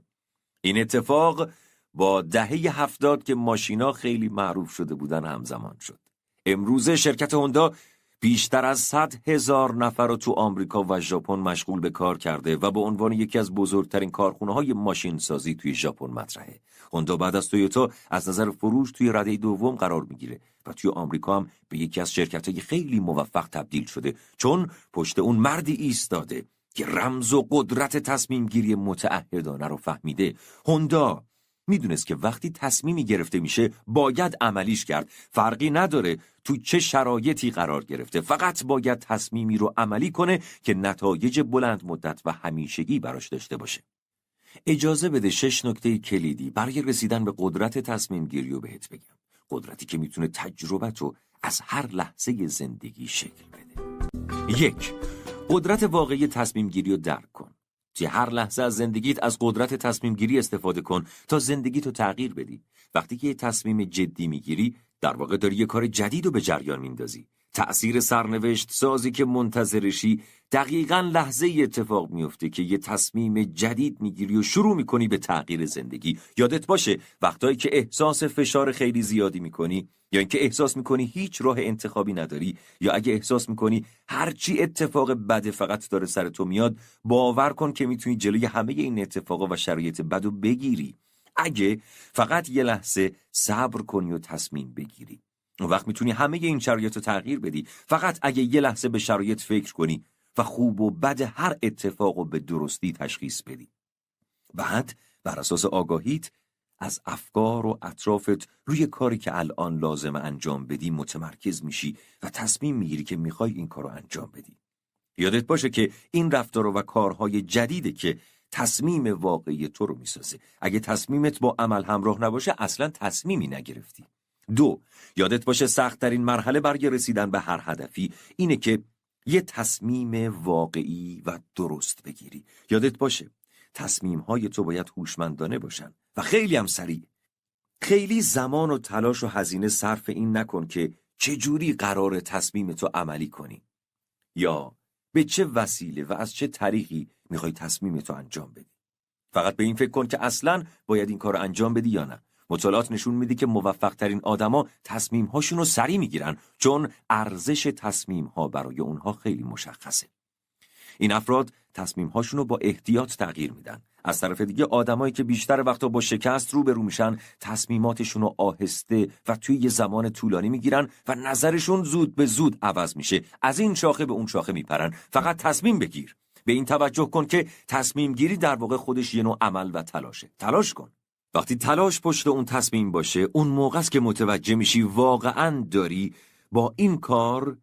این اتفاق با دهه 70 که ماشینا خیلی معروف شده بودن همزمان شد. امروزه شرکت هوندا بیشتر از 100,000 نفر رو تو آمریکا و ژاپن مشغول به کار کرده و به عنوان یکی از بزرگترین کارخونه‌های ماشین سازی توی ژاپن مطرحه. هوندا بعد از تویوتا از نظر فروش توی رده دوم قرار میگیره و توی آمریکا هم به یکی از شرکت‌های خیلی موفق تبدیل شده، چون پشت اون مردی ایستاده که رمز و قدرت تصمیم گیری متعهدانه رو فهمیده. هوندا میدونست که وقتی تصمیمی گرفته میشه باید عملیش کرد. فرقی نداره تو چه شرایطی قرار گرفته، فقط باید تصمیمی رو عملی کنه که نتایج بلند مدت و همیشگی براش داشته باشه. اجازه بده 6 نکته کلیدی برای رسیدن به قدرت تصمیم گیری رو بهت بگم. قدرتی که میتونه تجربت رو از هر لحظه زندگی شکل بده. 1. قدرت واقعی تصمیم گیری رو درک کن. توی هر لحظه از زندگیت از قدرت تصمیم گیری استفاده کن تا زندگیتو تغییر بدی. وقتی که یه تصمیم جدی میگیری در واقع داری یه کار جدید رو به جریان میندازی. تأثیر سرنوشت سازی که منتظرشی دقیقاً لحظه ای اتفاق میفته که یه تصمیم جدید میگیری و شروع میکنی به تغییر زندگی. یادت باشه وقتایی که احساس فشار خیلی زیادی میکنی، یا اینکه احساس میکنی هیچ راه انتخابی نداری، یا اگه احساس میکنی هرچی اتفاق بد فقط داره سر تو میاد، باور کن که میتونی جلوی همه این اتفاقا و شرایط بد رو بگیری. اگه فقط یه لحظه صبر کنی و تصمیم بگیری، اون وقت میتونی همه این شرایط رو تغییر بدی. فقط اگه یه لحظه به شرایط فکر کنی و خوب و بد هر اتفاق رو به درستی تشخیص بدی. بعد بر اساس آگاهیت از افکار و اطرافت روی کاری که الان لازم انجام بدی متمرکز میشی و تصمیم میگیری که میخوای این کار رو انجام بدی. یادت باشه که این رفتار و کارهای جدیده که تصمیم واقعی تو رو میسازه. اگه تصمیمت با عمل همراه نباشه اصلا تصمیمی نگرفتی. 2. یادت باشه سخت‌ترین مرحله برای رسیدن به هر هدفی اینه که یه تصمیم واقعی و درست بگیری. یادت باشه تصمیم‌های تو باید هوشمندانه باشن و خیلی هم سریع. خیلی زمان و تلاش و هزینه صرف این نکن که چجوری قرار تصمیم تو عملی کنی، یا به چه وسیله و از چه طریقی میخوای تصمیم تو انجام بدی. فقط به این فکر کن که اصلاً باید این کار انجام بدی یا نه. مطالعات نشون میده که موفق ترین آدما تصمیم هاشون رو سریع میگیرن، چون ارزش تصمیم ها برای اونها خیلی مشخصه. این افراد تصمیم هاشون رو با احتیاط تغییر میدن. از طرف دیگه آدمایی که بیشتر وقتا با شکست روبرو میشن تصمیماتشون رو آهسته و توی یه زمان طولانی میگیرن و نظرشون زود به زود عوض میشه. از این شاخه به اون شاخه میپرن. فقط تصمیم بگیر. به این توجه کن که تصمیم گیری در واقع خودش یه نوع عمل و تلاشه. تلاش کن. وقتی تلاش پشت اون تصمیم باشه، اون موقع است که متوجه میشی واقعاً داری با این کار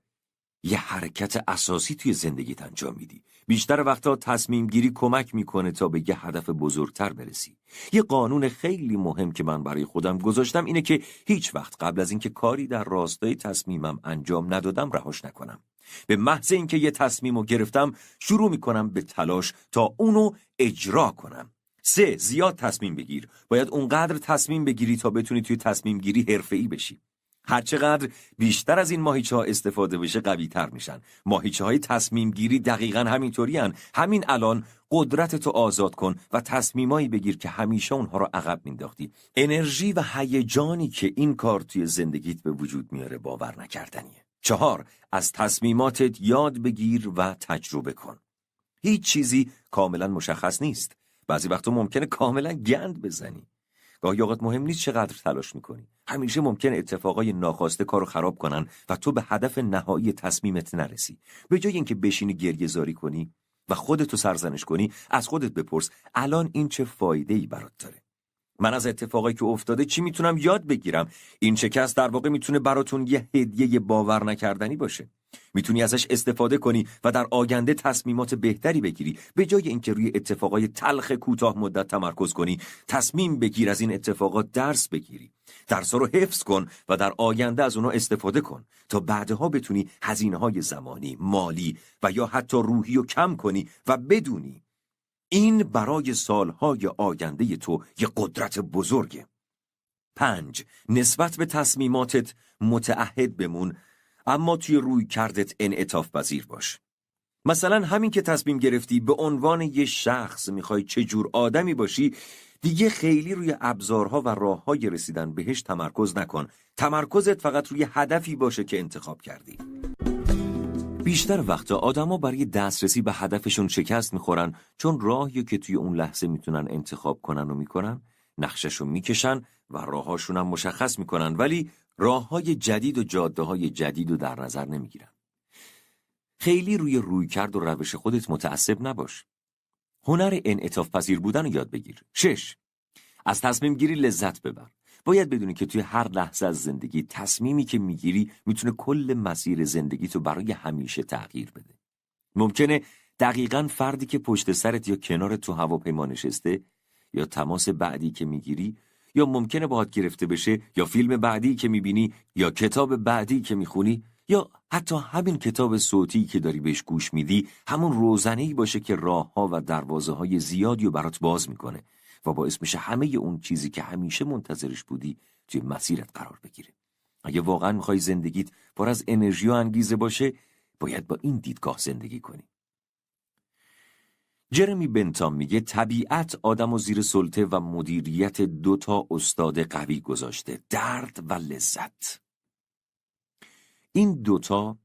یه حرکت اساسی توی زندگیت انجام میدی. بیشتر وقتا تصمیم گیری کمک میکنه تا به یه هدف بزرگتر برسی. یه قانون خیلی مهم که من برای خودم گذاشتم اینه که هیچ وقت قبل از اینکه کاری در راستای تصمیمم انجام ندادم رهاش نکنم. به محض اینکه یه تصمیمو گرفتم شروع میکنم به تلاش تا اونو اجرا کنم. 3. زیاد تصمیم بگیر. باید اونقدر تصمیم بگیری تا بتونی توی تصمیم گیری حرفه‌ای بشی. هرچقدر بیشتر از این ماهیچه‌ها استفاده بشه قوی‌تر میشن. ماهیچه‌های تصمیم گیری دقیقاً همینطورین. همین الان قدرتتو آزاد کن و تصمیمایی بگیر که همیشه اونها رو عقب مینداختی. انرژی و هیجانی که این کار توی زندگیت به وجود میاره باور نکردنیه. 4. از تصمیماتت یاد بگیر و تجربه کن. هیچ چیزی کاملا مشخص نیست. بعضی وقتا ممکنه کاملا گند بزنی. گاهی اوقات مهم نیست چقدر تلاش میکنی. همیشه ممکنه اتفاقای ناخواسته کارو خراب کنن و تو به هدف نهایی تصمیمت نرسی. به جای اینکه بشینی گریه زاری کنی و خودتو سرزنش کنی، از خودت بپرس الان این چه فایده‌ای برات داره؟ من از اتفاقایی که افتاده چی میتونم یاد بگیرم؟ این شکست در واقع میتونه براتون یه هدیه باور نکردنی باشه. میتونی ازش استفاده کنی و در آینده تصمیمات بهتری بگیری. به جای اینکه روی اتفاقای تلخ کوتاه مدت تمرکز کنی، تصمیم بگیر از این اتفاقات درس بگیری. درس‌ها رو حفظ کن و در آینده از اونها استفاده کن تا بعدها بتونی هزینه‌های زمانی، مالی و یا حتی روحی رو کم کنی و بدونی این برای سالهای آینده تو یه قدرت بزرگه. 5. نسبت به تصمیماتت متعهد بمون، اما توی روی کردت انعطاف پذیر باش. مثلا همین که تصمیم گرفتی به عنوان یه شخص میخوای چه جور آدمی باشی، دیگه خیلی روی ابزارها و راههای رسیدن بهش تمرکز نکن. تمرکزت فقط روی هدفی باشه که انتخاب کردی. بیشتر وقتا آدما برای دسترسی به هدفشون شکست میخورن چون راهی که توی اون لحظه میتونن انتخاب کنن و میکنن، نقششو میکشن و راهاشون هم مشخص میکنن، ولی راههای جدید و جاده‌های جدید رو در نظر نمیگیرن. خیلی روی کرد و روش خودت متعصب نباش. هنر انعطاف پذیر بودن رو یاد بگیر. 6. از تصمیم گیری لذت ببر. باید بدونی که توی هر لحظه از زندگی تصمیمی که میگیری میتونه کل مسیر زندگی تو برای همیشه تغییر بده. ممکنه دقیقاً فردی که پشت سرت یا کنارت تو هواپیما نشسته، یا تماس بعدی که میگیری، یا ممکنه باهات گرفته بشه، یا فیلم بعدی که میبینی، یا کتاب بعدی که میخونی، یا حتی همین کتاب صوتی که داری بهش گوش میدی همون روزنه‌ای باشه که راه‌ها و دروازه‌های زیادی رو برات باز میکنه و باعث میشه همه اون چیزی که همیشه منتظرش بودی توی مسیرت قرار بگیره. اگه واقعا میخوای زندگیت پر از انرژی و انگیزه باشه، باید با این دیدگاه زندگی کنی. جرمی بنتام میگه طبیعت آدم و زیر سلطه و مدیریت 2 استاد قوی گذاشته: درد و لذت. این 2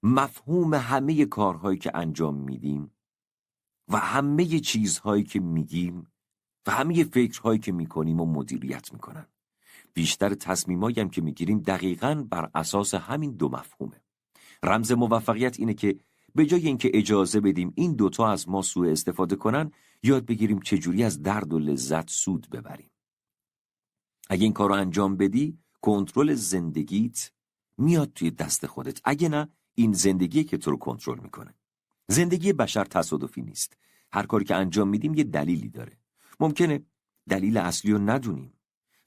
مفهوم همه کارهایی که انجام میدیم و همه چیزهایی که میگیم و همه فکرهایی که میکنیم و مدیریت میکنن. بیشتر تصمیمایی هم که میگیریم دقیقاً بر اساس همین 2 مفهومه. رمز موفقیت اینه که به جای اینکه اجازه بدیم این 2 از ما سوء استفاده کنن، یاد بگیریم چجوری از درد و لذت سود ببریم. اگه این کار رو انجام بدی، کنترل زندگیت میاد توی دست خودت. اگه نه، این زندگیه که تو رو کنترل میکنه. زندگی بشر تصادفی نیست. هر کاری که انجام میدیم یه دلیلی داره. ممکنه دلیل اصلی رو ندونیم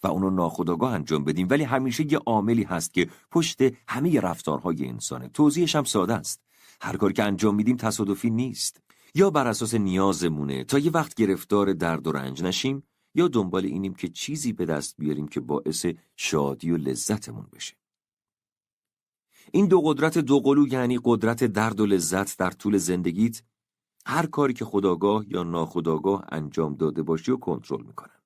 و اونو ناخودآگاه انجام بدیم، ولی همیشه یه عاملی هست که پشت همه رفتارهای انسانه. توضیحش هم ساده است. هر کاری که انجام میدیم تصادفی نیست. یا بر اساس نیازمونه تا یه وقت گرفتار درد و رنج نشیم، یا دنبال اینیم که چیزی به دست بیاریم که باعث شادی و لذتمون بشه. این 2 قدرت دوقلو، یعنی قدرت درد و لذت در طول زندگیت، هر کاری که خودآگاه یا ناخودآگاه انجام داده باشی و کنترل میکنن.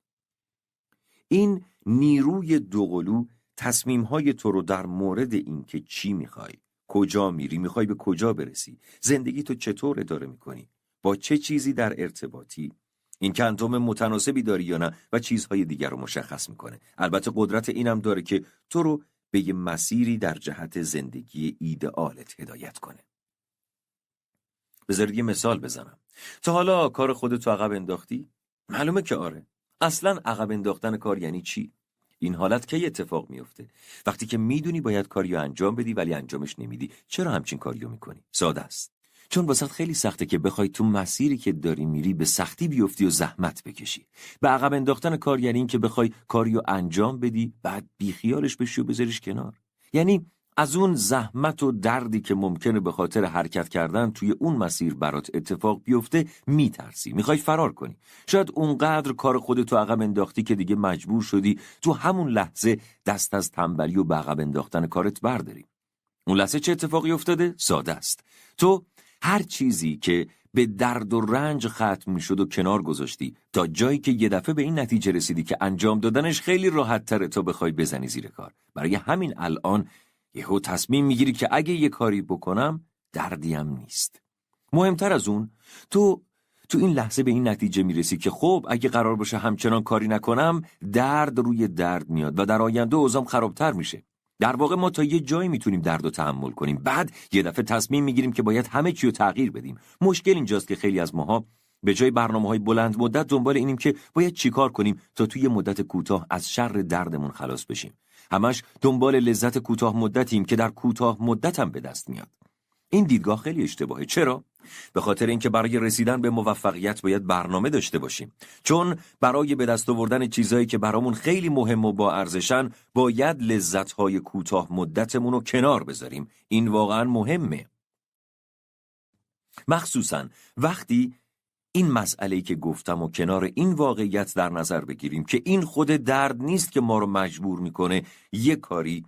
این نیروی دوقلو تصمیم‌های تو رو در مورد این که چی میخوای، کجا میری، میخوای به کجا برسی، زندگی تو چطور اداره میکنی، با چه چیزی در ارتباطی، این که اندام متناسبی داری یا نه و چیزهای دیگر رو مشخص میکنه. البته قدرت اینم داره که تو رو به یه مسیری در جهت زندگی ایدئالت هدایت کنه. بذارید یه مثال بزنم. تا حالا کار خودت عقب انداختی؟ معلومه که آره. اصلاً عقب انداختن کار یعنی چی؟ این حالت کی اتفاق میفته؟ وقتی که میدونی باید کاریو انجام بدی ولی انجامش نمیدی. چرا همچین کاریو میکنی؟ ساده است. چون واسط خیلی سخته که بخوای تو مسیری که داری میری به سختی بیفتی و زحمت بکشی. به عقب انداختن کار یعنی این که بخوای کاریو انجام بدی بعد بیخیالش بشی و بذاریش کنار. یعنی از اون زحمت و دردی که ممکنه به خاطر حرکت کردن توی اون مسیر برات اتفاق بیفته میترسی، میخوای فرار کنی. شاید اونقدر کار خودتو عقب انداختی که دیگه مجبور شدی تو همون لحظه دست از تنبلی و به عقب انداختن کارت برداری. اون لحظه چه اتفاقی افتاده؟ ساده است. تو هر چیزی که به درد و رنج ختم میشد و کنار گذاشتی تا جایی که یه دفعه به این نتیجه رسیدی که انجام دادنش خیلی راحت تره تا بخوای بزنی زیر کار. برای همین الان یهو تصمیم میگیری که اگه یه کاری بکنم دردیم نیست. مهمتر از اون، تو این لحظه به این نتیجه میرسی که خب اگه قرار باشه همچنان کاری نکنم درد روی درد میاد و در آینده اوضاعم خرابتر میشه. در واقع ما تا یه جایی میتونیم درد رو تحمل کنیم، بعد یه دفعه تصمیم میگیریم که باید همه چی رو تغییر بدیم. مشکل اینجاست که خیلی از ماها به جای برنامه‌های بلند مدت دنبال اینیم که باید چیکار کنیم تا توی مدت کوتاه از شر دردمون خلاص بشیم. همش دنبال لذت کوتاه مدتیم که در کوتاه مدت هم به دست میاد. این دیدگاه خیلی اشتباهه. چرا؟ به خاطر اینکه برای رسیدن به موفقیت باید برنامه داشته باشیم. چون برای به دست آوردن چیزایی که برامون خیلی مهم و با ارزشن باید لذت‌های کوتاه مدتمون رو کنار بذاریم. این واقعا مهمه. مخصوصاً وقتی این مسئله‌ای که گفتم و کنار این واقعیت در نظر بگیریم که این خود درد نیست که ما رو مجبور میکنه یه کاری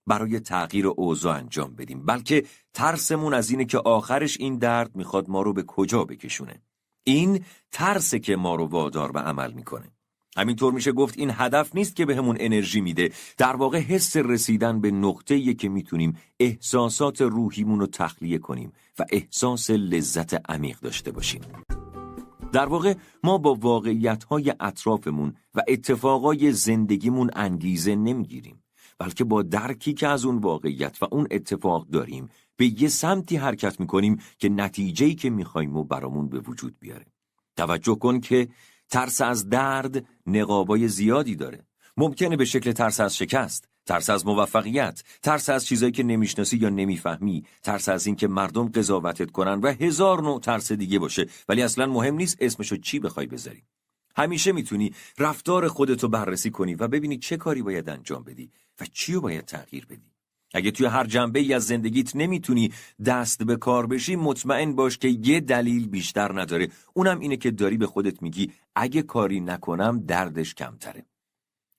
برای تغییر اوضاع انجام بدیم، بلکه ترسمون از اینه که آخرش این درد میخواد ما رو به کجا بکشونه. این ترسه که ما رو وادار به عمل میکنه. همینطور میشه گفت این هدف نیست که بهمون انرژی میده، در واقع حس رسیدن به نقطه‌ایه که میتونیم احساسات روحیمون رو تخلیه کنیم و احساس لذت عمیق داشته باشیم. در واقع ما با واقعیت‌های اطرافمون و اتفاقای زندگیمون انگیزه نمیگیریم، بلکه با درکی که از اون واقعیت و اون اتفاق داریم به یه سمتی حرکت میکنیم که نتیجه‌ای که میخوایم و برامون به وجود بیاره. توجه کن که ترس از درد نقابای زیادی داره. ممکنه به شکل ترس از شکست، ترس از موفقیت، ترس از چیزایی که نمیشناسی یا نمیفهمی، ترس از این که مردم قضاوتت کنن و هزار نوع ترس دیگه باشه، ولی اصلا مهم نیست اسمشو چی بخوای بذاری. همیشه میتونی رفتار خودتو بررسی کنی و ببینی چه کاری باید انجام بدی و چی رو باید تغییر بدی. اگه توی هر جنبه‌ای از زندگیت نمیتونی دست به کار بشی، مطمئن باش که یه دلیل بیشتر نداره. اونم اینه که داری به خودت میگی اگه کاری نکنم دردش کمتره.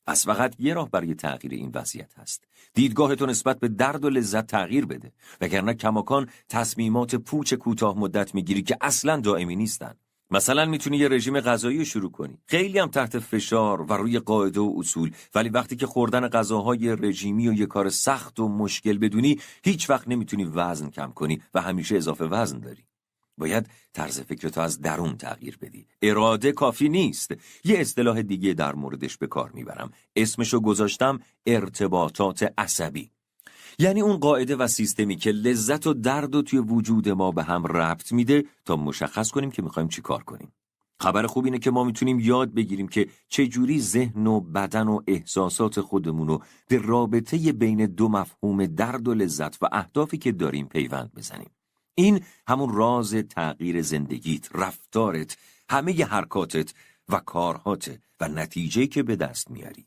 پس فقط یه راه برای تغییر این وضعیت هست. دیدگاهتو نسبت به درد و لذت تغییر بده، وگرنه کماکان تصمیمات پوچ کوتاه مدت میگیری که اصلاً دائمی نیستن. مثلا میتونی یه رژیم غذایی شروع کنی، خیلی هم تحت فشار و روی قاعده و اصول، ولی وقتی که خوردن غذاهای رژیمی و یه کار سخت و مشکل بدونی، هیچ وقت نمیتونی وزن کم کنی و همیشه اضافه وزن داری. باید طرز فکرتو از درون تغییر بدی. اراده کافی نیست. یه اصطلاح دیگه در موردش به کار میبرم، اسمشو گذاشتم ارتباطات عصبی. یعنی اون قاعده و سیستمی که لذت و درد و توی وجود ما به هم ربط میده تا مشخص کنیم که میخوایم چی کار کنیم. خبر خوب اینه که ما میتونیم یاد بگیریم که چجوری ذهن و بدن و احساسات خودمون رو به رابطه بین دو مفهوم درد و لذت و اهدافی که داریم پیوند بزنیم. این همون راز تغییر زندگیت، رفتارت، همه ی حرکاتت و کارهات و نتیجه‌ای که به دست میاری.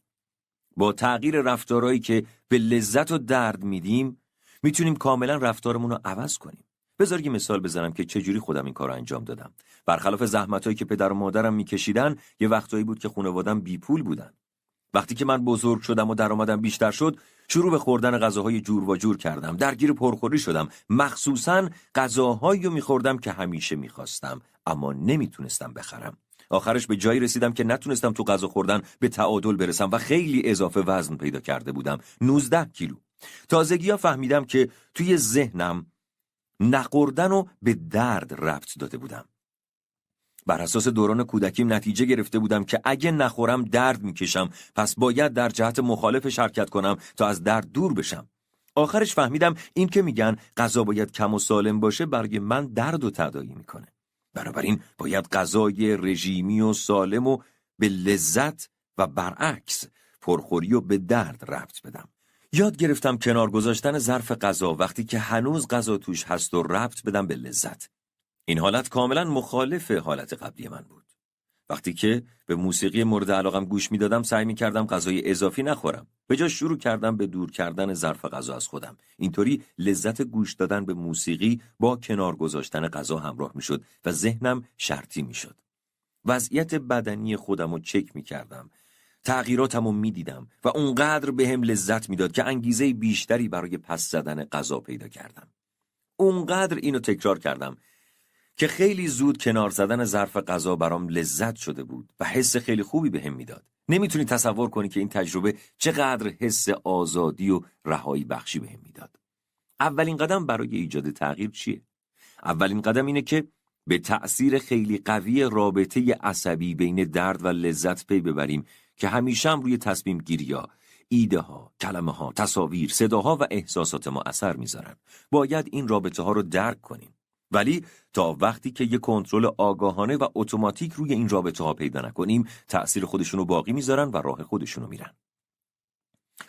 با تغییر رفتارهایی که به لذت و درد میدیم میتونیم کاملا رفتارمون رو عوض کنیم. بذار یه مثال بزنم که چجوری خودم این کار رو انجام دادم. برخلاف زحمتایی که پدر و مادرم میکشیدن، یه وقتایی بود که خانواده‌ام بی پول بودن. وقتی که من بزرگ شدم و درآمدم بیشتر شد، شروع به خوردن غذاهای جور و جور کردم. درگیر پرخوری شدم. مخصوصاً غذاهایی رو میخوردم که همیشه میخواستم اما نمیتونستم بخرم. آخرش به جایی رسیدم که نتونستم تو غذا خوردن به تعادل برسم و خیلی اضافه وزن پیدا کرده بودم، 19 کیلو. تازگی‌ها فهمیدم که توی ذهنم نخوردن رو به درد ربط داده بودم. بر اساس دوران کودکیم نتیجه گرفته بودم که اگه نخورم درد میکشم، پس باید در جهت مخالفش حرکت کنم تا از درد دور بشم. آخرش فهمیدم این که میگن غذا باید کم و سالم باشه برای من درد و تداعی میکنه. بنابراین باید غذای رژیمی و سالم و به لذت و برعکس پرخوری و به درد ربط بدم. یاد گرفتم کنار گذاشتن ظرف غذا وقتی که هنوز غذا توش هست و ربط بدم به لذت. این حالت کاملا مخالف حالت قبلی من بود. وقتی که به موسیقی مورد علاقم گوش میدادم سعی میکردم غذای اضافی نخورم. به جاش شروع کردم به دور کردن ظرف غذا از خودم. اینطوری لذت گوش دادن به موسیقی با کنار گذاشتن غذا همراه میشد و ذهنم شرطی میشد. وضعیت بدنی خودم رو چک میکردم. تغییراتم رو میدیدم و اونقدر بهم لذت میداد که انگیزه بیشتری برای پس زدن غذا پیدا کردم. اونقدر اینو تکرار کردم که خیلی زود کنار زدن ظرف غذا برام لذت شده بود و حس خیلی خوبی بهم میداد. نمیتونی تصور کنی که این تجربه چقدر حس آزادی و رهایی بخشی بهم میداد. اولین قدم برای ایجاد تغییر چیه؟ اولین قدم اینه که به تأثیر خیلی قوی رابطه عصبی بین درد و لذت پی ببریم که همیشه هم روی تصمیم گیری‌ها، ایده‌ها، کلمه‌ها، تصاویر، صداها و احساسات ما اثر میذارن. باید این رابطه‌ها رو درک کنیم. ولی تا وقتی که یک کنترل آگاهانه و اتوماتیک روی این رابطه‌ها پیدا نکنیم، تأثیر خودشونو باقی میذارن و راه خودشونو میرن.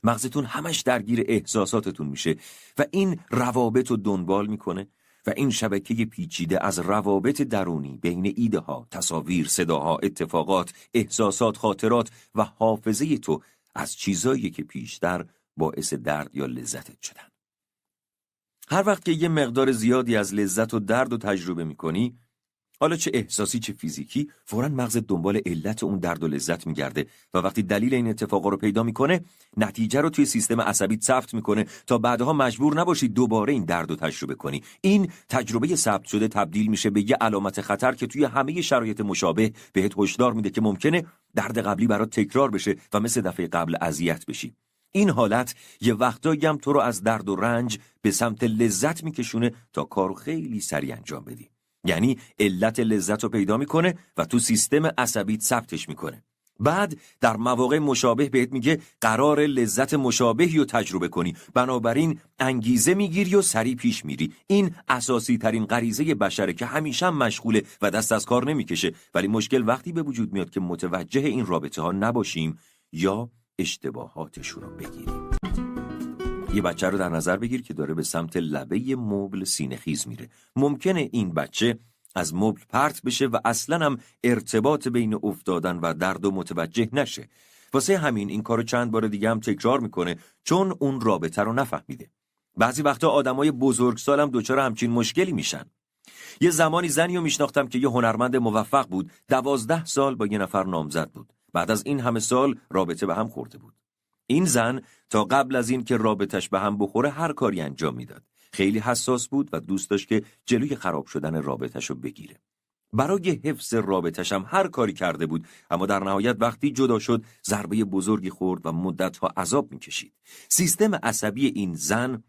مغزتون همش درگیر احساساتتون میشه و این روابط رو دنبال میکنه و این شبکه پیچیده از روابط درونی بین ایده‌ها، تصاویر، صداها، اتفاقات، احساسات، خاطرات و حافظه تو از چیزایی که پیشتر باعث درد یا لذتت شدن. هر وقت که یه مقدار زیادی از لذت و درد رو تجربه میکنی، حالا چه احساسی چه فیزیکی، فوراً مغزت دنبال علت اون درد و لذت میگرده و وقتی دلیل این اتفاقا رو پیدا میکنه، نتیجه رو توی سیستم عصبی ثبت میکنه تا بعدها مجبور نباشی دوباره این درد رو تجربه کنی. این تجربه ثبت شده تبدیل میشه به یه علامت خطر که توی همه شرایط مشابه بهت هشدار میده که ممکنه درد قبلی برات تکرار بشه و مثل دفعه قبل اذیت بشی. این حالت یه وقتایی هم تو رو از درد و رنج به سمت لذت میکشونه تا کارو خیلی سریع انجام بدی. یعنی علت لذت رو پیدا میکنه و تو سیستم عصبیت ثبتش میکنه. بعد در مواقع مشابه بهت میگه قرار لذت مشابهی رو تجربه کنی، بنابراین انگیزه میگیری و سریع پیش میری. این اساسی ترین غریزه بشره که همیشه مشغوله و دست از کار نمیکشه، ولی مشکل وقتی به وجود میاد که متوجه این رابطه ها نباشیم یا اشتباهاتشون رو بگیریم. یه بچه رو در نظر بگیر که داره به سمت لبه مبل سینه‌خیز میره. ممکنه این بچه از مبل پرت بشه و اصلاً هم ارتباط بین افتادن و درد و متوجه نشه. واسه همین این کارو چند بار دیگه هم تکرار میکنه، چون اون رابطه رو نفهمیده. بعضی وقتا آدمای بزرگسال هم دچار همچین مشکلی میشن. یه زمانی زنی رو میشناختم که یه هنرمند موفق بود، 12 سال با یه نفر نامزد بود. بعد از این همه سال رابطه به هم خورده بود. این زن تا قبل از این که رابطش به هم بخوره هر کاری انجام میداد. خیلی حساس بود و دوست داشت که جلوی خراب شدن رابطش رو بگیره. برای حفظ رابطش هم هر کاری کرده بود، اما در نهایت وقتی جدا شد ضربه بزرگی خورد و مدتها عذاب میکشید. سیستم عصبی این زن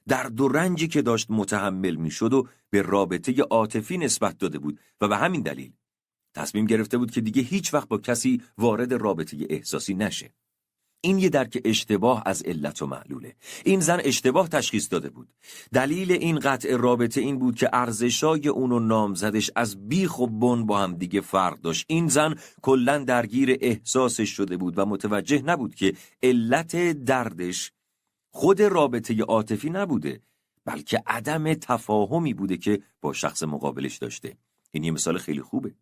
درد و رنجی که داشت متحمل میشد و به رابطه عاطفی نسبت داده بود و به همین دلیل تصمیم گرفته بود که دیگه هیچ وقت با کسی وارد رابطه احساسی نشه. این یه درک اشتباه از علت و معلوله. این زن اشتباه تشخیص داده بود. دلیل این قطع رابطه این بود که ارزشای اون و نامزدش از بیخ و بن با هم دیگه فرق داشت. این زن کلاً درگیر احساسش شده بود و متوجه نبود که علت دردش خود رابطه عاطفی نبوده، بلکه عدم تفاهمی بوده که با شخص مقابلش داشته. این یه مثال خیلی خوبه.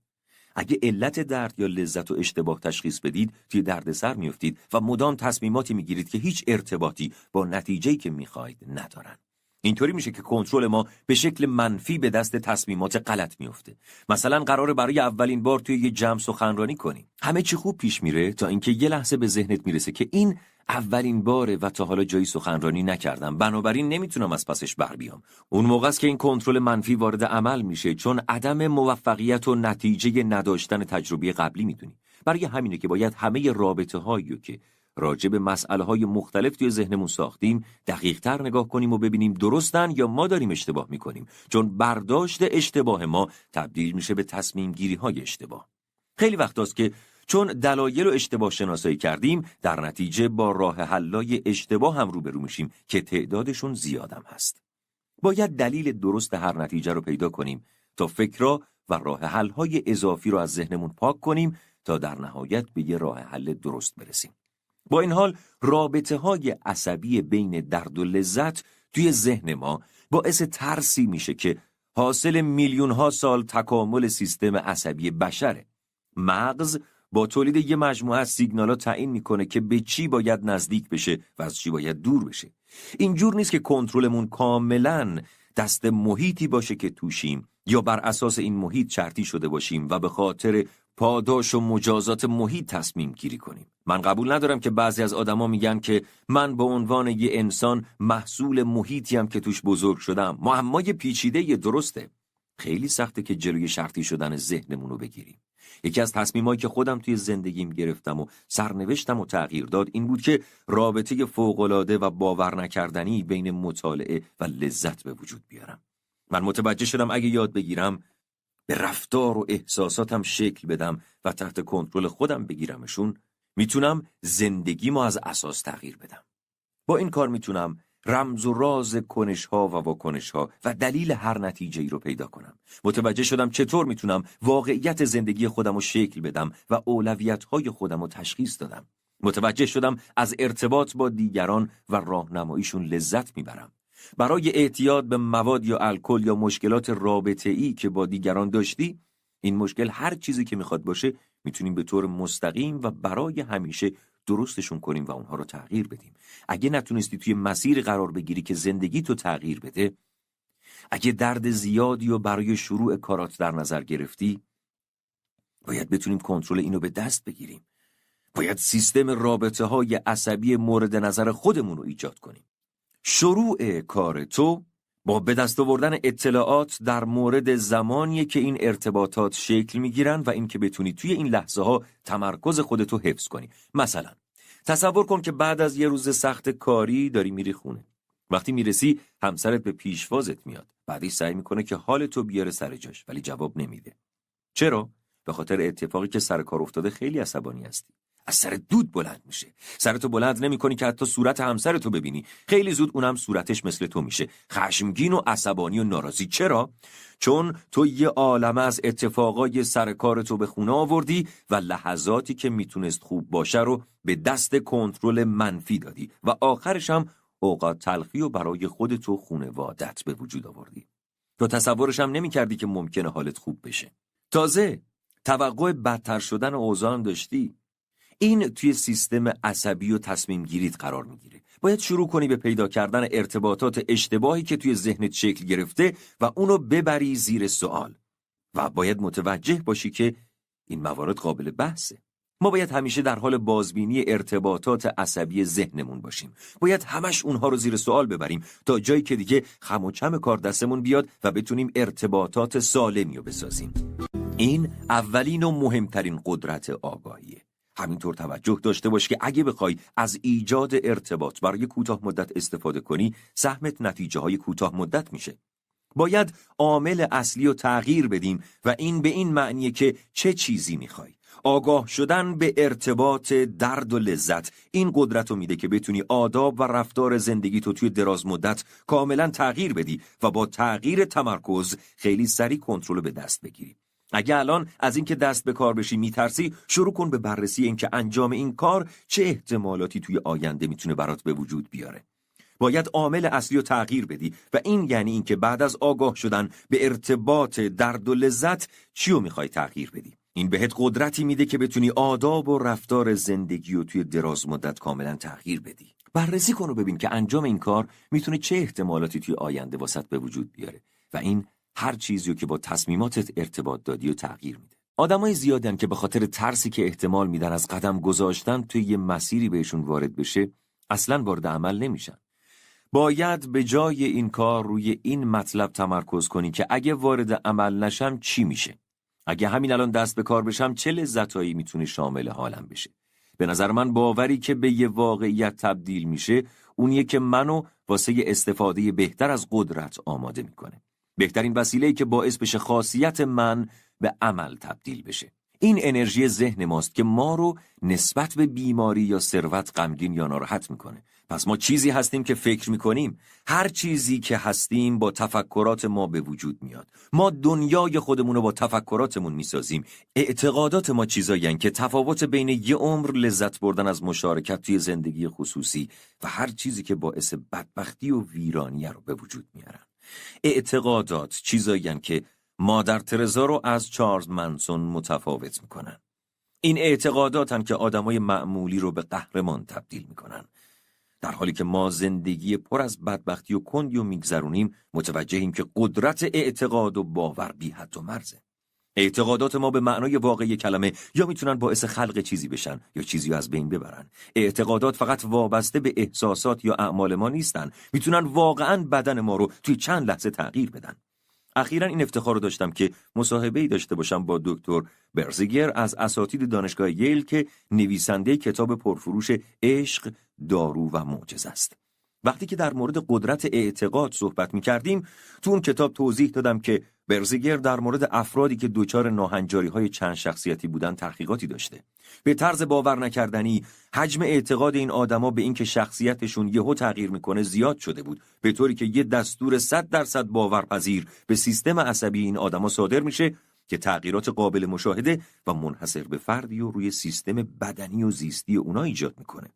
اگه علت درد یا لذت و اشتباه تشخیص بدید، توی دردسر میافتید و مدام تصمیماتی میگیرید که هیچ ارتباطی با نتیجه‌ای که میخواید ندارن. اینطوری میشه که کنترل ما به شکل منفی به دست تصمیمات غلط میفته. مثلا قراره برای اولین بار توی یه جمع سخنرانی کنی. همه چی خوب پیش میره تا اینکه یه لحظه به ذهنت میرسه که این اولین باره و تا حالا جایی سخنرانی نکردم، بنابراین نمیتونم از پسش بر بیام. اون موقع است که این کنترل منفی وارد عمل میشه، چون عدم موفقیت و نتیجه نداشتن تجربه قبلی میدونی. برای همینه که باید همه رابطه‌هایی که راجع به مسئله‌های مختلف توی ذهنمون ساختیم دقیق‌تر نگاه کنیم و ببینیم درستن یا ما داریم اشتباه میکنیم، چون برداشت اشتباه ما تبدیل میشه به تصمیم گیری‌های اشتباه. خیلی وقتاست که چون دلایل رو اشتباه شناسایی کردیم، در نتیجه با راه حل‌های اشتباه هم روبرو میشیم که تعدادشون زیادم هست. باید دلیل درست هر نتیجه رو پیدا کنیم تا فکرها و راه حل‌های اضافی رو از ذهنمون پاک کنیم تا در نهایت به یه راه حل درست برسیم. با این حال رابطه‌های عصبی بین درد و لذت توی ذهن ما باعث ترسی میشه که حاصل میلیون‌ها سال تکامل سیستم عصبی بشره. مغز با تولید یه مجموعه از سیگنال‌ها تعیین میکنه که به چی باید نزدیک بشه و از چی باید دور بشه. اینجور نیست که کنترلمون کاملاً دست محیطی باشه که توشیم یا بر اساس این محیط شرطی شده باشیم و به خاطر پاداش و مجازات محیط تصمیم گیری کنیم. من قبول ندارم که بعضی از آدما میگن که من به عنوان یه انسان محصول محیطیم که توش بزرگ شدم. معمای پیچیده درسته. خیلی سخته که جلوی شرطی شدن ذهنمون رو بگیریم. یکی از تصمیمایی که خودم توی زندگیم گرفتم و سرنوشتم و تغییر داد این بود که رابطه فوق‌العاده و باور نکردنی بین مطالعه و لذت به وجود بیارم. من متوجه شدم اگه یاد بگیرم به رفتار و احساساتم شکل بدم و تحت کنترل خودم بگیرمشون، میتونم زندگیمو از اساس تغییر بدم. با این کار میتونم رمز و راز کنش‌ها و واکنش‌ها و دلیل هر نتیجه‌ای رو پیدا کنم. متوجه شدم چطور میتونم واقعیت زندگی خودم رو شکل بدم و اولویت‌های خودم رو تشخیص دادم. متوجه شدم از ارتباط با دیگران و راهنماییشون لذت میبرم. برای اعتیاد به مواد یا الکل یا مشکلات رابطه‌ای که با دیگران داشتی، این مشکل هر چیزی که میخواد باشه میتونیم به طور مستقیم و برای همیشه درستشون کنیم و اونها رو تغییر بدیم. اگه نتونستی توی مسیر قرار بگیری که زندگی تو تغییر بده، اگه درد زیادی و برای شروع کارات در نظر گرفتی، باید بتونیم کنترل اینو به دست بگیریم. باید سیستم رابطه‌های عصبی مورد نظر خودمون رو ایجاد کنیم. شروع کار تو با به دست آوردن اطلاعات در مورد زمانیه که این ارتباطات شکل میگیرن و این که بتونی توی این لحظه ها تمرکز خودتو حفظ کنی. مثلا تصور کن که بعد از یه روز سخت کاری داری میری خونه. وقتی میرسی همسرت به پیشوازت میاد. بعدش سعی میکنه که حالتو بیاره سر جاش ولی جواب نمیده. چرا؟ به خاطر اتفاقی که سر کار افتاده خیلی عصبانی هستی. از سر دود بلند میشه. سرتو بلند نمی‌کنی که حتی صورت همسرتو ببینی. خیلی زود اونم صورتش مثل تو میشه. خشمگین و عصبانی و ناراضی. چرا؟ چون تو یه عالمه از اتفاقای سر کارتو به خونه آوردی و لحظاتی که میتونست خوب باشه رو به دست کنترل منفی دادی و آخرش هم اوقات تلخی و برای خودت و خانواده‌ات به وجود آوردی. تو تصورش هم نمی‌کردی که ممکنه حالت خوب بشه. تازه توقع بدتر شدن اوضاع داشتی. این توی سیستم عصبی و تصمیم گیریت قرار میگیره. باید شروع کنی به پیدا کردن ارتباطات اشتباهی که توی ذهنت شکل گرفته و اونو ببری زیر سوال. و باید متوجه باشی که این موارد قابل بحثه. ما باید همیشه در حال بازبینی ارتباطات عصبی ذهنمون باشیم. باید همش اونها رو زیر سوال ببریم تا جایی که دیگه خم و چم کار دستمون بیاد و بتونیم ارتباطات سالمی رو بسازیم. این اولین و مهمترین قدرت آگاهیه. همینطور توجه داشته باش که اگه بخوای از ایجاد ارتباط برای کوتاه مدت استفاده کنی، سهمت نتیجه های کوتاه مدت میشه. باید عامل اصلی رو تغییر بدیم و این به این معنیه که چه چیزی میخوای. آگاه شدن به ارتباط درد و لذت این قدرت رو میده که بتونی آداب و رفتار زندگی تو توی دراز مدت کاملا تغییر بدی و با تغییر تمرکز خیلی سریع کنترل به دست بگیری. اگه الان از اینکه دست به کار بشی میترسی، شروع کن به بررسی اینکه انجام این کار چه احتمالاتی توی آینده میتونه برات به وجود بیاره. باید عامل اصلی رو تغییر بدی و این یعنی اینکه بعد از آگاه شدن به ارتباط درد و لذت چی رو میخوای تغییر بدی. این بهت قدرتی میده که بتونی آداب و رفتار زندگی رو توی دراز مدت کاملا تغییر بدی. بررسی کن و ببین که انجام این کار میتونه چه احتمالاتی توی آینده واسط به وجود بیاره و این هر چیزی که با تصمیماتت ارتباط دادی و تغییر میده. آدمای زیادن که به خاطر ترسی که احتمال میدن از قدم گذاشتن توی یه مسیری بهشون وارد بشه اصلاً وارد عمل نمیشن. باید به جای این کار روی این مطلب تمرکز کنی که اگه وارد عمل نشم چی میشه؟ اگه همین الان دست به کار بشم چه لذتایی میتونه شامل حالم بشه؟ به نظر من باوری که به یه واقعیت تبدیل میشه اونیه که منو واسه استفاده بهتر از قدرت آماده میکنه. بهترین وسیله‌ای که باعث بشه خاصیت من به عمل تبدیل بشه. این انرژی ذهن ماست که ما رو نسبت به بیماری یا ثروت غمگین یا ناراحت میکنه. پس ما چیزی هستیم که فکر میکنیم. هر چیزی که هستیم با تفکرات ما به وجود میاد. ما دنیای خودمون رو با تفکراتمون میسازیم. اعتقادات ما چیزایین که تفاوت بین یه عمر لذت بردن از مشارکت توی زندگی خصوصی و هر چیزی که باعث بدبختی و ویرانی رو به وجود میارن. اعتقادات چیزایین که مادر ترزا رو از چارلز منسون متفاوت میکنن. این اعتقاداتن که آدمای معمولی رو به قهرمان تبدیل میکنن. در حالی که ما زندگی پر از بدبختی و کندی و میگذرونیم، متوجهیم که قدرت اعتقاد و باور بی حد و مرزه. اعتقادات ما به معنای واقعی کلمه یا میتونن باعث خلق چیزی بشن یا چیزی رو از بین ببرن. اعتقادات فقط وابسته به احساسات یا اعمال ما نیستن، میتونن واقعاً بدن ما رو توی چند لحظه تغییر بدن. اخیراً این افتخار رو داشتم که مصاحبه‌ای داشته باشم با دکتر برزیگر از اساتید دانشگاه ییل که نویسنده کتاب پرفروش عشق، دارو و معجزه است. وقتی که در مورد قدرت اعتقاد صحبت می‌کردیم، تو اون کتاب توضیح دادم که برزیگر در مورد افرادی که دچار ناهنجاری‌های چند شخصیتی بودن تحقیقاتی داشته. به طرز باور نکردنی حجم اعتقاد این آدما به اینکه شخصیتشون یهو تغییر میکنه زیاد شده بود، به طوری که یه دستور 100% باورپذیر به سیستم عصبی این آدما صادر میشه که تغییرات قابل مشاهده و منحصر به فردی و روی سیستم بدنی و زیستی اونا ایجاد میکنه.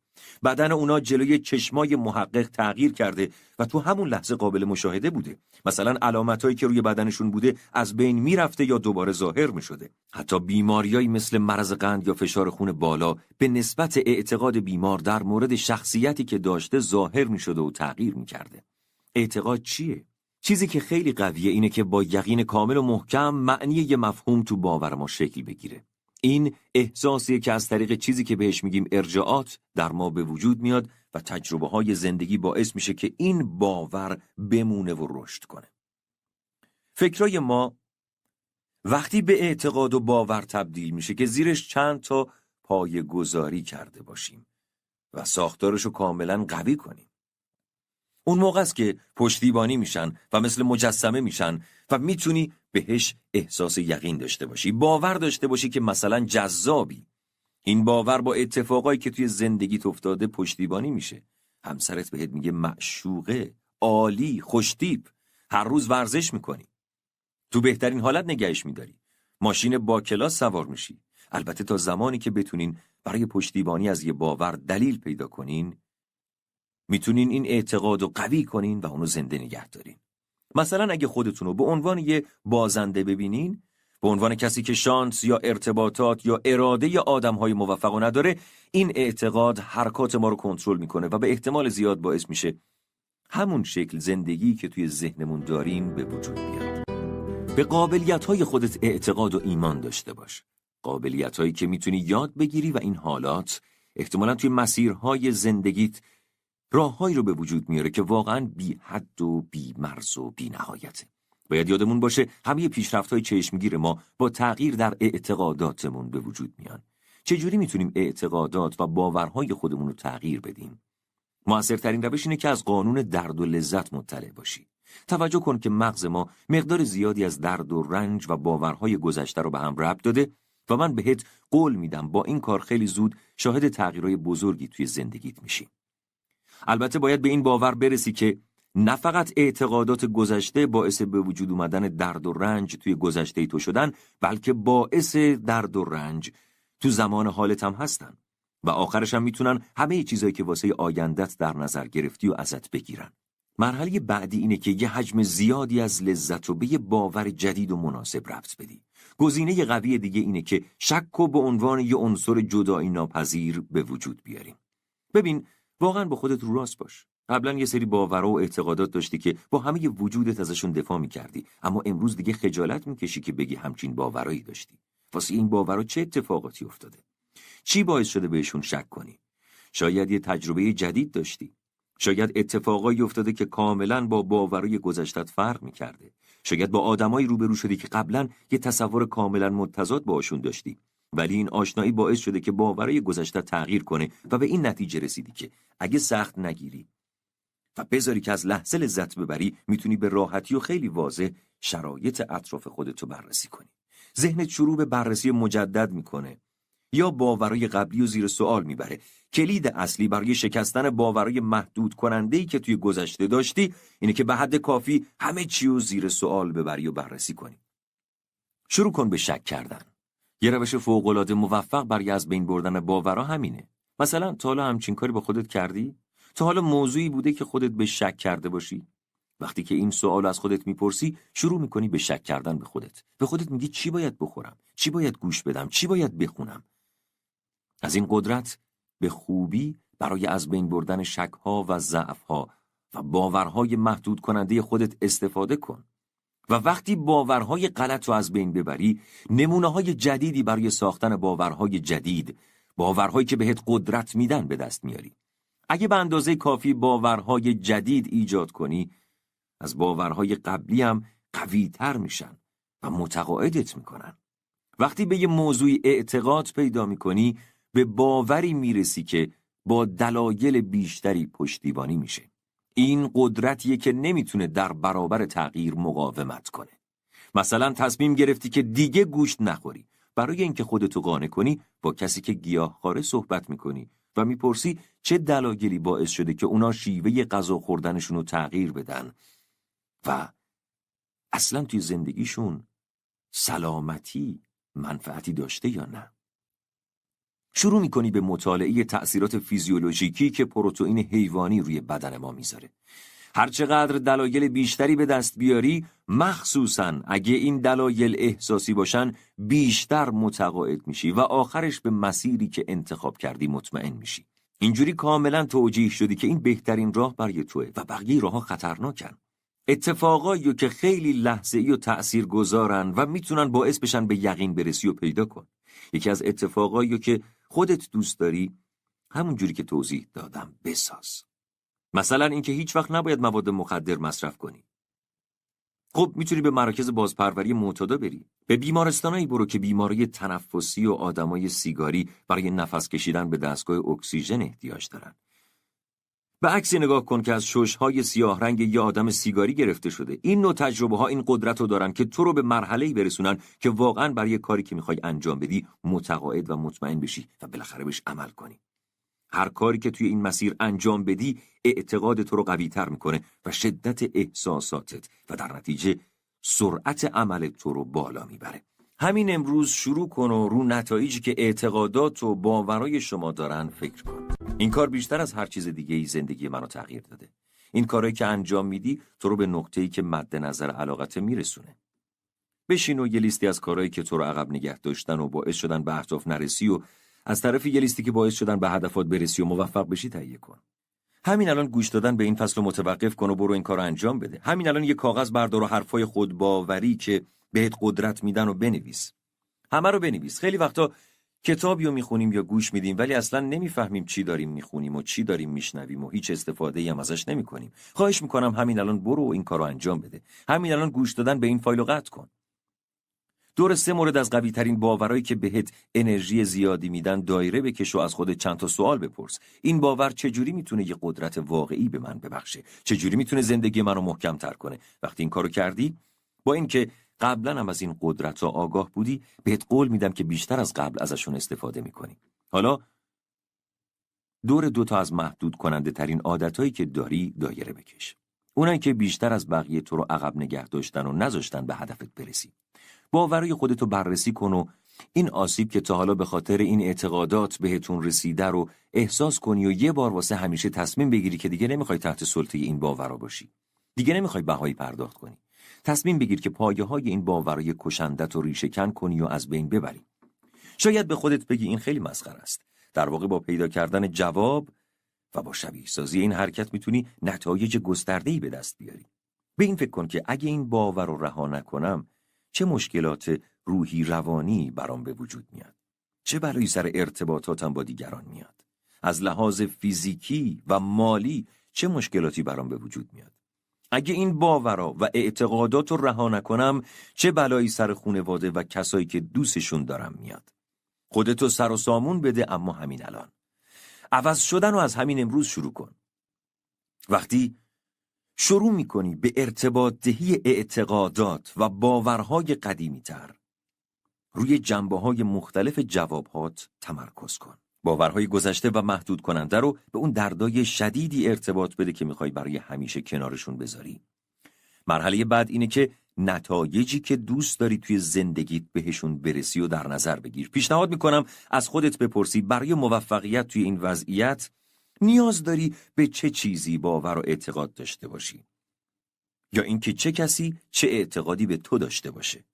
بدن اونا جلوی چشمای محقق تغییر کرده و تو همون لحظه قابل مشاهده بوده. مثلا علامتایی که روی بدنشون بوده از بین میرفته یا دوباره ظاهر میشده. حتی بیماریایی مثل مرض قند یا فشار خون بالا به نسبت اعتقاد بیمار در مورد شخصیتی که داشته ظاهر میشده و تغییر میکرده. اعتقاد چیه؟ چیزی که خیلی قویه اینه که با یقین کامل و محکم معنی یه مفهوم تو باور ما شکل بگیره. این احساسیه که از طریق چیزی که بهش میگیم ارجاعات در ما به وجود میاد و تجربه های زندگی باعث میشه که این باور بمونه و رشد کنه. فکرای ما وقتی به اعتقاد و باور تبدیل میشه که زیرش چند تا پایه‌گذاری کرده باشیم و ساختارشو کاملا قوی کنیم. اون موقع است که پشتیبانی میشن و مثل مجسمه میشن و میتونی بهش احساس یقین داشته باشی، باور داشته باشی که مثلا جذابی. این باور با اتفاقایی که توی زندگیت افتاده پشتیبانی میشه. همسرت بهت میگه معشوقه، عالی، خوشتیپ، هر روز ورزش میکنی، تو بهترین حالت نگهش میداری، ماشین با کلاس سوار میشی. البته تا زمانی که بتونین برای پشتیبانی از یه باور دلیل پیدا کنین، میتونین این اعتقاد رو قوی کنین و اونو زنده نگه دارین. مثلا اگه خودتون رو به عنوان یه بازنده ببینین، به عنوان کسی که شانس یا ارتباطات یا اراده آدم‌های موفق نداره، این اعتقاد حرکات ما رو کنترل میکنه و به احتمال زیاد باعث میشه همون شکل زندگی که توی ذهنمون داریم به وجود بیاد. به قابلیت‌های خودت اعتقاد و ایمان داشته باش. قابلیت‌هایی که میتونی یاد بگیری و این حالات احتمالاً توی مسیرهای زندگیت راههایی رو به وجود میاره که واقعاً بی حد و بی مرز و بی نهایته. باید یادمون باشه همه پیشرفت‌های چشمگیر ما با تغییر در اعتقاداتمون به وجود میان. چجوری میتونیم اعتقادات و باورهای خودمون رو تغییر بدیم؟ موثرترین روش اینه که از قانون درد و لذت مطلع باشی. توجه کن که مغز ما مقدار زیادی از درد و رنج و باورهای گذشته رو به هم ربط داده و من بهت قول میدم با این کار خیلی زود شاهد تغییرهای بزرگی توی زندگیت میشی. البته باید به این باور برسی که نه فقط اعتقادات گذشته باعث به وجود اومدن درد و رنج توی گذشته تو شدن، بلکه باعث درد و رنج تو زمان حالت هم هستن و آخرش هم میتونن همه چیزایی که واسه آیندت در نظر گرفتی و ازت بگیرن. مرحله بعدی اینه که یه حجم زیادی از لذت رو به یه باور جدید و مناسب ربط بدی. گزینه قوی دیگه اینه که شک رو به عنوان یه عنصر جدایی ناپذیر به وجود بیاریم. ببین، واقعا با خودت رو راست باش. قبلا یه سری باورها و اعتقادات داشتی که با همه وجودت ازشون دفاع می‌کردی، اما امروز دیگه خجالت می‌کشی که بگی همچین باورایی داشتی. واسه این باورها چه اتفاقاتی افتاده؟ چی باعث شده بهشون شک کنی؟ شاید یه تجربه جدید داشتی. شاید اتفاقایی افتاده که کاملا با باورهای گذشتت فرق می‌کرده. شاید با آدمایی روبرو شدی که قبلا یه تصور کاملا متضاد باهاشون داشتی، ولی این آشنایی باعث شده که باورهای گذشته تغییر کنه و به این نتیجه رسیدی که اگه سخت نگیری و بذاری که از لحظه لذت ببری، میتونی به راحتی و خیلی واضح شرایط اطراف خودتو بررسی کنی. ذهنت شروع به بررسی مجدد میکنه یا باورهای قبلی و زیر سوال میبره. کلید اصلی برای شکستن باورهای محدود کننده‌ای که توی گذشته داشتی اینه که به حد کافی همه چی رو زیر سوال ببری و بررسی کنی. شروع کن به شک کردن. یه روش فوق‌العاده موفق برای از بین بردن باورها همینه. مثلا تا حالا همچین کاری با خودت کردی؟ تا حالا موضوعی بوده که خودت به شک کرده باشی؟ وقتی که این سوال از خودت میپرسی، شروع میکنی به شک کردن به خودت. به خودت میگی چی باید بخورم؟ چی باید گوش بدم؟ چی باید بخونم؟ از این قدرت به خوبی برای از بین بردن شک‌ها و ضعف‌ها و باورهای محدود کننده خودت استفاده کن. و وقتی باورهای غلط رو از بین ببری، نمونه‌های جدیدی برای ساختن باورهای جدید، باورهایی که بهت قدرت میدن به دست میاری. اگه به اندازه کافی باورهای جدید ایجاد کنی، از باورهای قبلی هم قوی‌تر میشن و متقاعدت میکنن. وقتی به یه موضوعی اعتقاد پیدا میکنی، به باوری میرسی که با دلایل بیشتری پشتیبانی میشه. این قدرتیه که نمیتونه در برابر تغییر مقاومت کنه. مثلا تصمیم گرفتی که دیگه گوشت نخوری. برای اینکه خودتو قانع کنی، با کسی که گیاهخواره صحبت میکنی و میپرسی چه دلایلی باعث شده که اونا شیوه غذا خوردنشون رو تغییر بدن و اصلا توی زندگیشون سلامتی منفعتی داشته یا نه. شروع میکنی به مطالعه تأثیرات فیزیولوژیکی که پروتئین حیوانی روی بدن ما میذاره. هرچقدر دلایل بیشتری به دست بیاری، مخصوصاً اگه این دلایل احساسی باشن، بیشتر متقاعد میشی و آخرش به مسیری که انتخاب کردی مطمئن میشی. اینجوری کاملاً توجیه شدی که این بهترین راه برای توئه و بقیه راه‌ها خطرناکن. اتفاقایی که خیلی لحظه‌ای و تأثیرگذارن و میتونن باعث بشن به یقین برسی و پیدا کن. یکی از اتفاقایی که خودت دوست داری، همون جوری که توضیح دادم بساز. مثلا اینکه هیچ وقت نباید مواد مخدر مصرف کنی. خب میتونی به مراکز بازپروری معتادا بری. به بیمارستانایی برو که بیماری تنفسی و آدمای سیگاری برای نفس کشیدن به دستگاه اکسیژن احتیاج دارن. به عکس نگاه کن که از شش‌های سیاه رنگ یه آدم سیگاری گرفته شده. این نوع تجربه‌ها این قدرت رو دارن که تو رو به مرحله‌ای برسونن که واقعاً برای کاری که می‌خوای انجام بدی متقاعد و مطمئن بشی و بالاخره بهش عمل کنی. هر کاری که توی این مسیر انجام بدی، اعتقاد تو رو قوی‌تر می‌کنه و شدت احساساتت و در نتیجه سرعت عمل تو رو بالا میبره. همین امروز شروع کن و رو نتایجی که اعتقادات و باورای شما دارن فکر کن. این کار بیشتر از هر چیز دیگه‌ای زندگی منو تغییر داده. این کارایی که انجام میدی تو رو به نقطه‌ای که مد نظر علاقت میرسونه. بشین و یه لیستی از کارهایی که تو رو عقب نگه داشتن و باعث شدن به اهداف نرسی و از طرف یه لیستی که باعث شدن به هدفات برسی و موفق بشی تهیه کن. همین الان گوش دادن به این فصل رو متوقف کن و برو این کارو انجام بده. همین الان یه کاغذ بردار و حرفای خودباوری که بهت قدرت میدن و بنویس. همه رو بنویس. خیلی وقتا کتابی رو میخونیم یا گوش میدیم ولی اصلا نمیفهمیم چی داریم میخونیم و چی داریم میشنویم و هیچ استفاده‌ای هم ازش نمیکنیم. خواهش میکنم همین الان برو و این کارو انجام بده. همین الان گوش دادن به این فایل رو قطع کن. دور 3 مورد از قوی ترین باورایی که بهت انرژی زیادی میدن دایره بکش و از خودت چند تا سوال بپرس. این باور چجوری میتونه یه قدرت واقعی به من ببخشه؟ چجوری میتونه زندگی منو محکم تر کنه؟ وقتی این کارو کردی، با اینکه قبلا هم از این قدرت‌ها آگاه بودی، بهت قول میدم که بیشتر از قبل ازشون استفاده میکنی. حالا دور 2 تا از محدود کننده ترین عادتایی که داری دایره بکش. اونایی که بیشتر از بقیه تو رو عقب نگه داشتن و نذاشتن به هدفت برسی. باورای خودتو بررسی کن و این آسیب که تا حالا به خاطر این اعتقادات بهتون رسیده رو احساس کنی و یه بار واسه همیشه تصمیم بگیری که دیگه نمیخوای تحت سلطه این باورا باشی. دیگه نمیخوای بهایی پرداخت کنی. تصمیم بگیر که پایه‌های این باورای کشندت رو ریشه‌کن کنی و از بین ببری. شاید به خودت بگی این خیلی مسخره است. در واقع با پیدا کردن جواب و با شبیه سازی این حرکت میتونی نتایج گسترده‌ای به دست بیاری. به این فکر کن که اگه این باور رو رها نکنم، چه مشکلات روحی روانی برام به وجود میاد؟ چه بلایی سر ارتباطاتم با دیگران میاد؟ از لحاظ فیزیکی و مالی چه مشکلاتی برام به وجود میاد؟ اگه این باورا و اعتقادات رو رها نکنم، چه بلایی سر خانواده و کسایی که دوستشون دارم میاد؟ خودتو سر و سامون بده، اما همین الان. عوض شدن رو از همین امروز شروع کن. وقتی شروع میکنی به ارتباط دهی اعتقادات و باورهای قدیمی تر، روی جنبه‌های مختلف جوابهات تمرکز کن. باورهای گذشته و محدود کننده رو به اون دردای شدیدی ارتباط بده که میخوای برای همیشه کنارشون بذاری. مرحله بعد اینه که نتایجی که دوست داری توی زندگیت بهشون برسی و در نظر بگیر. پیشنهاد میکنم از خودت بپرسی برای موفقیت توی این وضعیت نیاز داری به چه چیزی باور و اعتقاد داشته باشی؟ یا اینکه چه کسی چه اعتقادی به تو داشته باشه.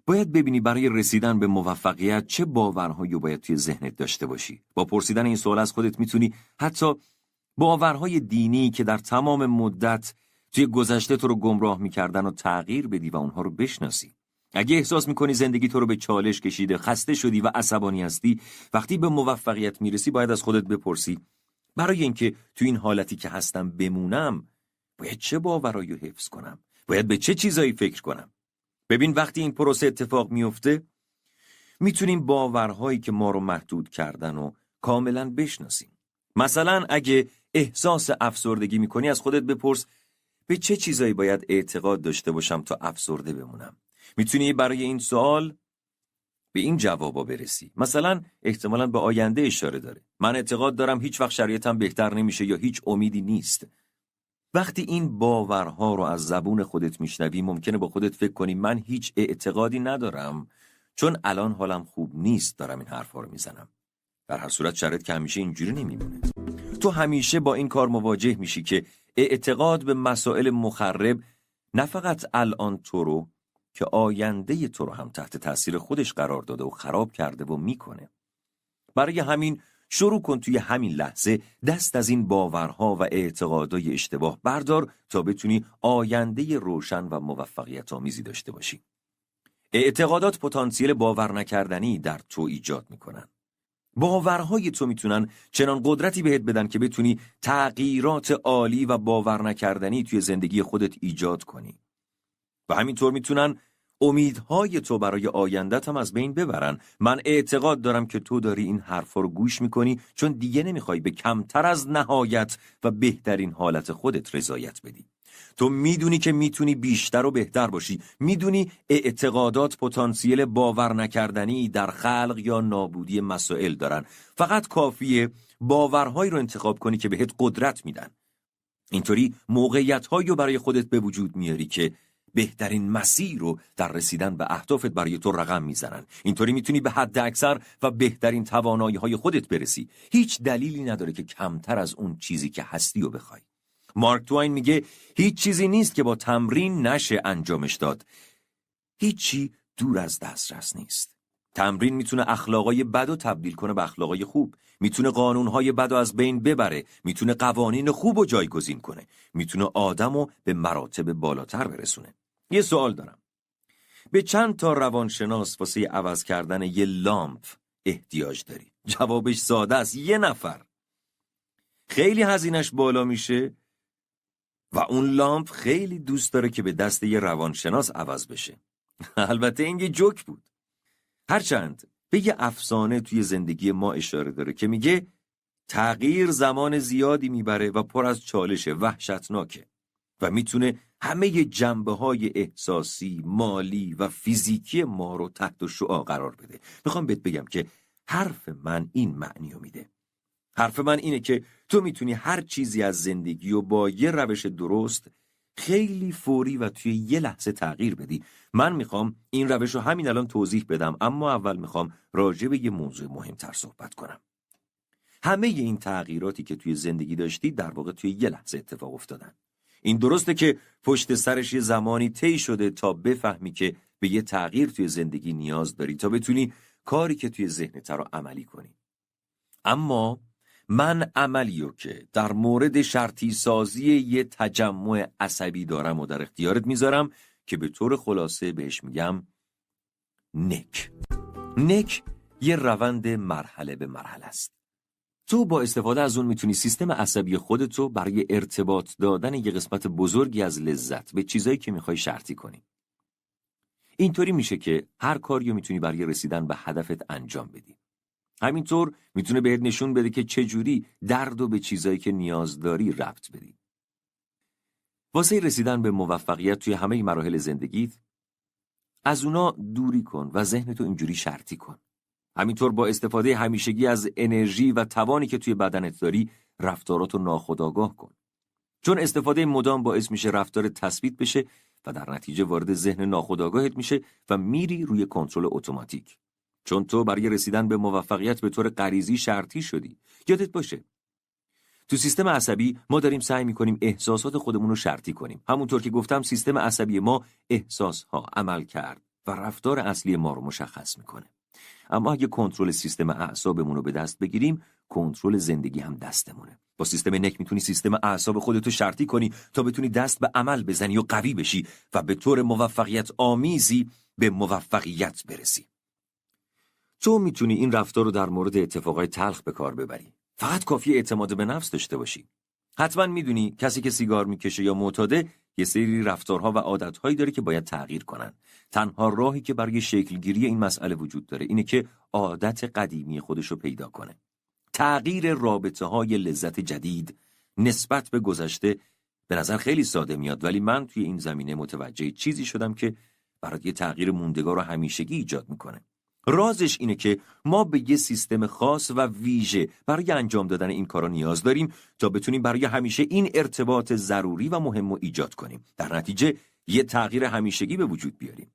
باید ببینی برای رسیدن به موفقیت چه باورهایی باید توی ذهنت داشته باشی. با پرسیدن این سوال از خودت میتونی حتی باورهای دینی که در تمام مدت توی گذشته تو رو گمراه میکردن و تغییر بدی و اونها رو بشناسی. اگه احساس میکنی زندگی تو رو به چالش کشیده، خسته شدی و عصبانی هستی، وقتی به موفقیت میرسی باید از خودت بپرسی برای اینکه تو این حالتی که هستم بمونم باید چه باورایی رو حفظ کنم؟ باید به چه چیزایی فکر کنم؟ ببین وقتی این پروسه اتفاق میفته میتونیم باورهایی که ما رو محدود کردن و کاملا بشناسیم. مثلا اگه احساس افسردگی میکنی از خودت بپرس به چه چیزایی باید اعتقاد داشته باشم تا افسرده بمونم؟ میتونی برای این سوال به این جوابا برسی. مثلا احتمالاً به آینده اشاره داره. من اعتقاد دارم هیچ وقت شرایطم بهتر نمیشه یا هیچ امیدی نیست. وقتی این باورها رو از زبون خودت میشنوی ممکنه با خودت فکر کنی من هیچ اعتقادی ندارم چون الان حالم خوب نیست دارم این حرفا رو میزنم. در هر صورت شرایط که همیشه اینجوری نمیمونه. تو همیشه با این کار مواجه میشی که اعتقاد به مسائل مخرب نه فقط الان تو رو که آینده تو رو هم تحت تاثیر خودش قرار داده و خراب کرده و میکنه. برای همین شروع کن توی همین لحظه دست از این باورها و اعتقادهای اشتباه بردار تا بتونی آینده روشن و موفقیت آمیزی داشته باشی. اعتقادات پتانسیل باور نکردنی در تو ایجاد میکنن. باورهای تو میتونن چنان قدرتی بهت بدن که بتونی تغییرات عالی و باور نکردنی توی زندگی خودت ایجاد کنی. و همینطور میتونن امیدهای تو برای آیندت هم از بین ببرن. من اعتقاد دارم که تو داری این حرفا رو گوش میکنی چون دیگه نمیخوای به کمتر از نهایت و بهترین حالت خودت رضایت بدی. تو میدونی که میتونی بیشتر و بهتر باشی. میدونی اعتقادات پتانسیل باور نکردنی در خلق یا نابودی مسائل دارن. فقط کافیه باورهایی رو انتخاب کنی که بهت قدرت میدن. اینطوری موقعیت‌هایی رو برای خودت به وجود میاری که بهترین مسیر رو در رسیدن به اهدافت برای تو رقم میزنن. اینطوری میتونی به حد اکثر و بهترین توانایی‌های خودت برسی. هیچ دلیلی نداره که کمتر از اون چیزی که هستی رو بخوای. مارک توین میگه هیچ چیزی نیست که با تمرین نشه انجامش داد. هیچی دور از دسترس نیست. تمرین میتونه اخلاقای بد رو تبدیل کنه به اخلاقای خوب. میتونه قانونهای بد رو از بین ببره. میتونه قوانین خوب رو جایگزین کنه. میتونه آدم رو به مراتب بالاتر برسونه. یه سوال دارم. به چند تا روانشناس واسه عوض کردن یه لامپ احتیاج داری؟ جوابش ساده است. 1 نفر. خیلی هزینه‌اش بالا میشه و اون لامپ خیلی دوست داره که به دست یه روانشناس عوض بشه. البته این یه جوک بود. هرچند به یه افسانه توی زندگی ما اشاره داره که میگه تغییر زمان زیادی میبره و پر از چالش وحشتناکه و میتونه همه جنبه‌های احساسی، مالی و فیزیکی ما رو تحت شعاع قرار بده. میخوام بهت بگم که حرف من این معنی رو میده. حرف من اینه که تو میتونی هر چیزی از زندگی رو با یه روش درست خیلی فوری و توی یه لحظه تغییر بدی. من میخوام این روش رو همین الان توضیح بدم، اما اول میخوام راجع به یه موضوع مهمتر صحبت کنم. همه این تغییراتی که توی زندگی داشتی در واقع توی یه لحظه اتفاق افتادن. این درسته که پشت سرش یه زمانی طی شده تا بفهمی که به یه تغییر توی زندگی نیاز داری تا بتونی کاری که توی ذهنت رو عملی کنی. اما من عملیو که در مورد شرطی سازی یه تجمع عصبی دارم و در اختیارت میذارم که به طور خلاصه بهش میگم نک یه روند مرحله به مرحله است. تو با استفاده از اون میتونی سیستم عصبی خودتو برای ارتباط دادن یه قسمت بزرگی از لذت به چیزایی که میخوای شرطی کنی. اینطوری میشه که هر کاریو میتونی برای رسیدن به هدفت انجام بدی. همینطور میتونه بهت نشون بده که چجوری دردو به چیزایی که نیاز داری ربط بدی. واسه رسیدن به موفقیت توی همه مراحل زندگیت از اونا دوری کن و ذهنتو اینجوری شرطی کن. همینطور با استفاده همیشگی از انرژی و توانی که توی بدنت داری رفتاراتو ناخودآگاه کن. چون استفاده مدام باعث میشه رفتار تثبیت بشه و در نتیجه وارد ذهن ناخودآگاهت میشه و میری روی کنترل اتوماتیک. چون تو برای رسیدن به موفقیت به طور غریزی شرطی شدی. یادت باشه تو سیستم عصبی ما داریم سعی می‌کنیم احساسات خودمون رو شرطی کنیم. همونطور که گفتم سیستم عصبی ما احساس‌ها، عملکرد و رفتار اصلی ما رو مشخص می‌کنه. اما اگه کنترل سیستم اعصابمون رو به دست بگیریم، کنترل زندگی هم دستمونه. با سیستم نک میتونی سیستم اعصاب خودتو شرطی کنی تا بتونی دست به عمل بزنی و قوی بشی و به طور موفقیت آمیزی به موفقیت برسی. تو میتونی این رفتار رو در مورد اتفاقای تلخ به کار ببری. فقط کافیه اعتماد به نفس داشته باشی. حتما میدونی کسی که سیگار میکشه یا معتاده یه سری رفتارها و عادتهایی داره که باید تغییر کنن. تنها راهی که برای شکلگیری این مسئله وجود داره اینه که عادت قدیمی خودش رو پیدا کنه. تغییر رابطه‌های لذت جدید نسبت به گذشته به نظر خیلی ساده میاد، ولی من توی این زمینه متوجه چیزی شدم که برات یه تغییر موندگار و همیشگی ایجاد میکنه. رازش اینه که ما به یه سیستم خاص و ویژه برای انجام دادن این کارا نیاز داریم تا بتونیم برای همیشه این ارتباط ضروری و مهم رو ایجاد کنیم. در نتیجه یه تغییر همیشگی به وجود بیاریم.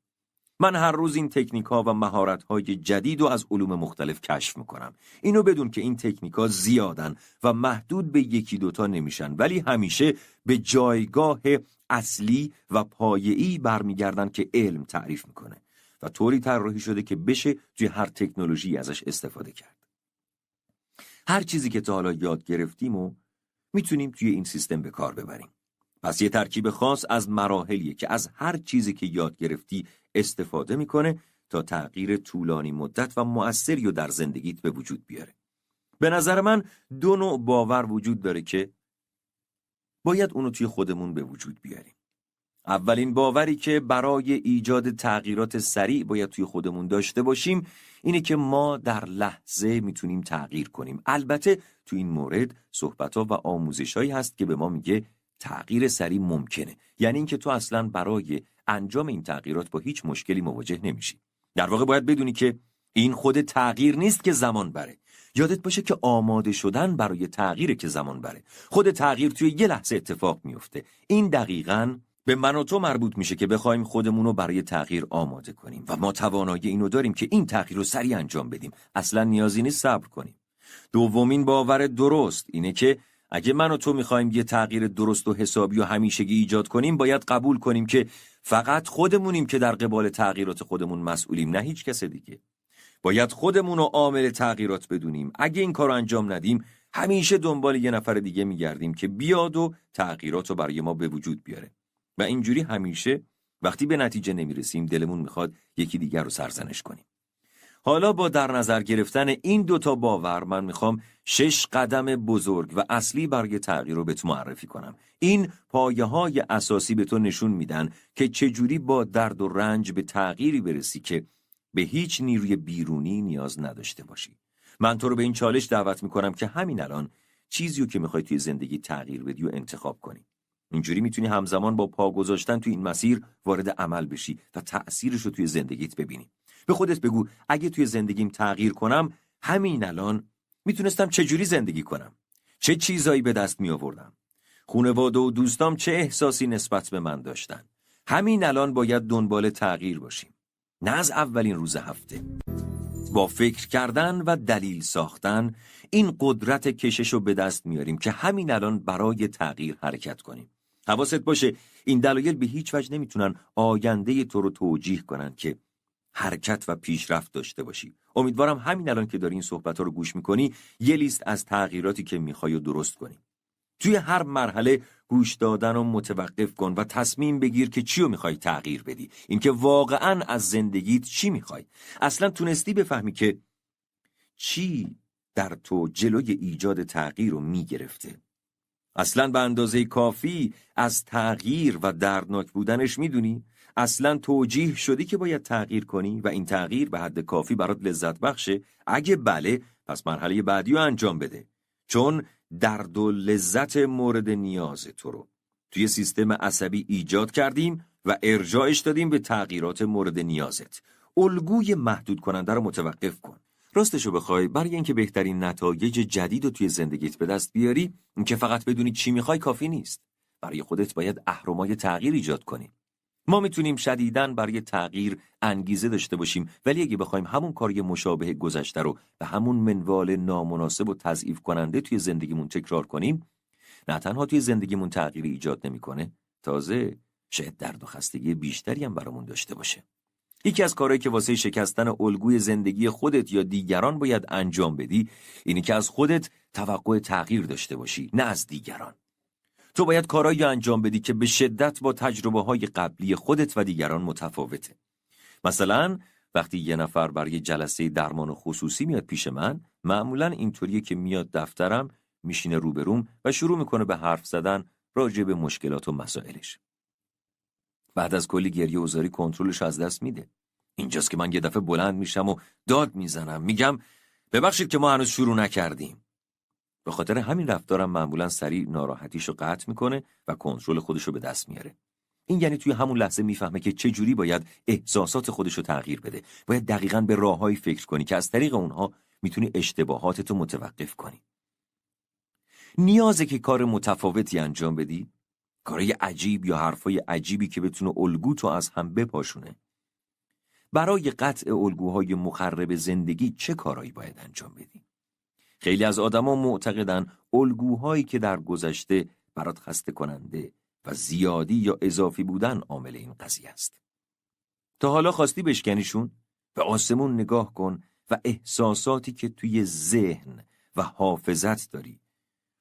من هر روز این تکنیک‌ها و مهارت‌های جدید رو از علوم مختلف کشف می‌کنم. اینو بدون که این تکنیک‌ها زیادن و محدود به یکی دوتا نمیشن، ولی همیشه به جایگاه اصلی و پایه‌ای برمیگردن که علم تعریف می‌کنه و طوری طراحی شده که بشه توی هر تکنولوژی ازش استفاده کرد. هر چیزی که تا حالا یاد گرفتیم و میتونیم توی این سیستم به کار ببریم. پس یه ترکیب خاص از مراحلیه که از هر چیزی که یاد گرفتی استفاده میکنه تا تغییر طولانی مدت و مؤثری رو در زندگیت به وجود بیاره. به نظر من دو نوع باور وجود داره که باید اونو توی خودمون به وجود بیاریم. اولین باوری که برای ایجاد تغییرات سریع باید توی خودمون داشته باشیم اینه که ما در لحظه میتونیم تغییر کنیم. البته تو این مورد صحبت‌ها و آموزش‌هایی هست که به ما میگه تغییر سریع ممکنه، یعنی اینکه تو اصلاً برای انجام این تغییرات با هیچ مشکلی مواجه نمیشی. در واقع باید بدونی که این خود تغییر نیست که زمان بره. یادت باشه که آماده شدن برای تغییره که زمان بره. خود تغییر توی یه لحظه اتفاق میفته. این دقیقاً به من و تو مربوط میشه که بخوایم خودمون رو برای تغییر آماده کنیم و ما توانایی اینو داریم که این تغییر رو سریع انجام بدیم. اصلاً نیازی نیست صبر کنیم. دومین باور درست اینه که اگه من و تو میخوایم یه تغییر درست و حسابی و همیشگی ایجاد کنیم، باید قبول کنیم که فقط خودمونیم که در قبال تغییرات خودمون مسئولیم، نه هیچ کس دیگه. باید خودمون رو عامل تغییرات بدونیم. اگه این کارو انجام ندیم، همیشه دنبال یه نفر دیگه میگردیم که بیاد و تغییرات رو برای ما به وجود بیاره. و اینجوری همیشه وقتی به نتیجه نمیرسیم، دلمون میخواد یکی دیگر رو سرزنش کنیم. حالا با در نظر گرفتن این دوتا باور، من میخوام 6 قدم بزرگ و اصلی برای تغییر رو به تو معرفی کنم. این پایه‌های اساسی به تو نشون میدن که چجوری با درد و رنج به تغییری برسی که به هیچ نیروی بیرونی نیاز نداشته باشی. من تو رو به این چالش دعوت میکنم که همین الان چیزی رو که میخوای توی زندگی تغییر بدی و انتخاب کنی. اینجوری میتونی همزمان با پا گذاشتن توی این مسیر وارد عمل بشی و تأثیرش رو توی زندگیت ببینی. به خودت بگو اگه توی زندگیم تغییر کنم، همین الان میتونستم چجوری زندگی کنم؟ چه چیزایی به دست می آوردم؟ خانواده و دوستام چه احساسی نسبت به من داشتن؟ همین الان باید دنبال تغییر باشیم. نه از اولین روز هفته. با فکر کردن و دلیل ساختن این قدرت کشش رو به دست میاریم که همین الان برای تغییر حرکت کنیم. حواست باشه این دلایل به هیچ وجه نمیتونن آینده تو رو توجیه کنن که حرکت و پیشرفت داشته باشی. امیدوارم همین الان که داری این صحبت‌ها رو گوش میکنی یه لیست از تغییراتی که میخوای رو درست کنی. توی هر مرحله گوش دادن رو متوقف کن و تصمیم بگیر که چی رو میخوای تغییر بدی. اینکه واقعاً از زندگیت چی میخوای. اصلاً تونستی بفهمی که چی در تو جلوی ایجاد تغییر رو میگرفته. اصلاً به اندازه کافی از تغییر و دردناک بودنش میدونی؟ اصلاً توجیه شدی که باید تغییر کنی و این تغییر به حد کافی برات لذت بخشه؟ اگه بله، پس مرحله بعدی رو انجام بده. چون درد و لذت مورد نیاز تو رو توی سیستم عصبی ایجاد کردیم و ارجاعش دادیم به تغییرات مورد نیازت. الگوی محدود کننده رو متوقف کن. راستشو بخوای، برای اینکه بهترین نتایج جدید رو توی زندگیت به دست بیاری، اینکه فقط بدونی چی میخوای کافی نیست. برای خودت باید اهرمای تغییر ایجاد کنی. ما میتونیم شدیداً برای تغییر انگیزه داشته باشیم، ولی اگه بخوایم همون کاری مشابه گذشته رو به همون منوال نامناسب و تضعیف کننده توی زندگیمون تکرار کنیم، نه تنها توی زندگیمون تغییری ایجاد نمیکنه، تازه شاید درد و خستگی بیشتری هم برامون داشته باشه. یکی از کارهایی که واسه شکستن الگوی زندگی خودت یا دیگران باید انجام بدی، اینه که از خودت توقع تغییر داشته باشی، نه از دیگران. تو باید کارهایی انجام بدی که به شدت با تجربه‌های قبلی خودت و دیگران متفاوته. مثلا وقتی یه نفر برای جلسه درمان خصوصی میاد پیش من، معمولاً اینطوریه که میاد دفترم، میشینه روبروم و شروع میکنه به حرف زدن راجع به مشکلات و مسائلش. بعد از کلی گریه و زاری کنترلش از دست میده. اینجاست که من یه دفعه بلند میشم و داد میزنم، میگم ببخشید که ما هنوز شروع نکردیم. به خاطر همین رفتارم معمولاً سریع ناراحتیشو قطع میکنه و کنترل خودشو به دست میاره. این یعنی توی همون لحظه میفهمه که چجوری باید احساسات خودشو تغییر بده. باید دقیقاً به راههایی فکر کنی که از طریق اونها میتونی اشتباهاتتو متوقف کنی. نیازه که کار متفاوتی انجام بدی؟ کارهای عجیب یا حرفای عجیبی که بتونه الگوتو از هم بپاشونه؟ برای قطع الگوهای مخرب زندگی چه کارهایی باید انجام بدی؟ خیلی از آدما معتقدن الگوهایی که در گذشته برات خسته کننده و زیادی یا اضافی بودن عامل این قضیه است. تا حالا خواستی بشکنیشون؟ به آسمون نگاه کن و احساساتی که توی ذهن و حافظت داری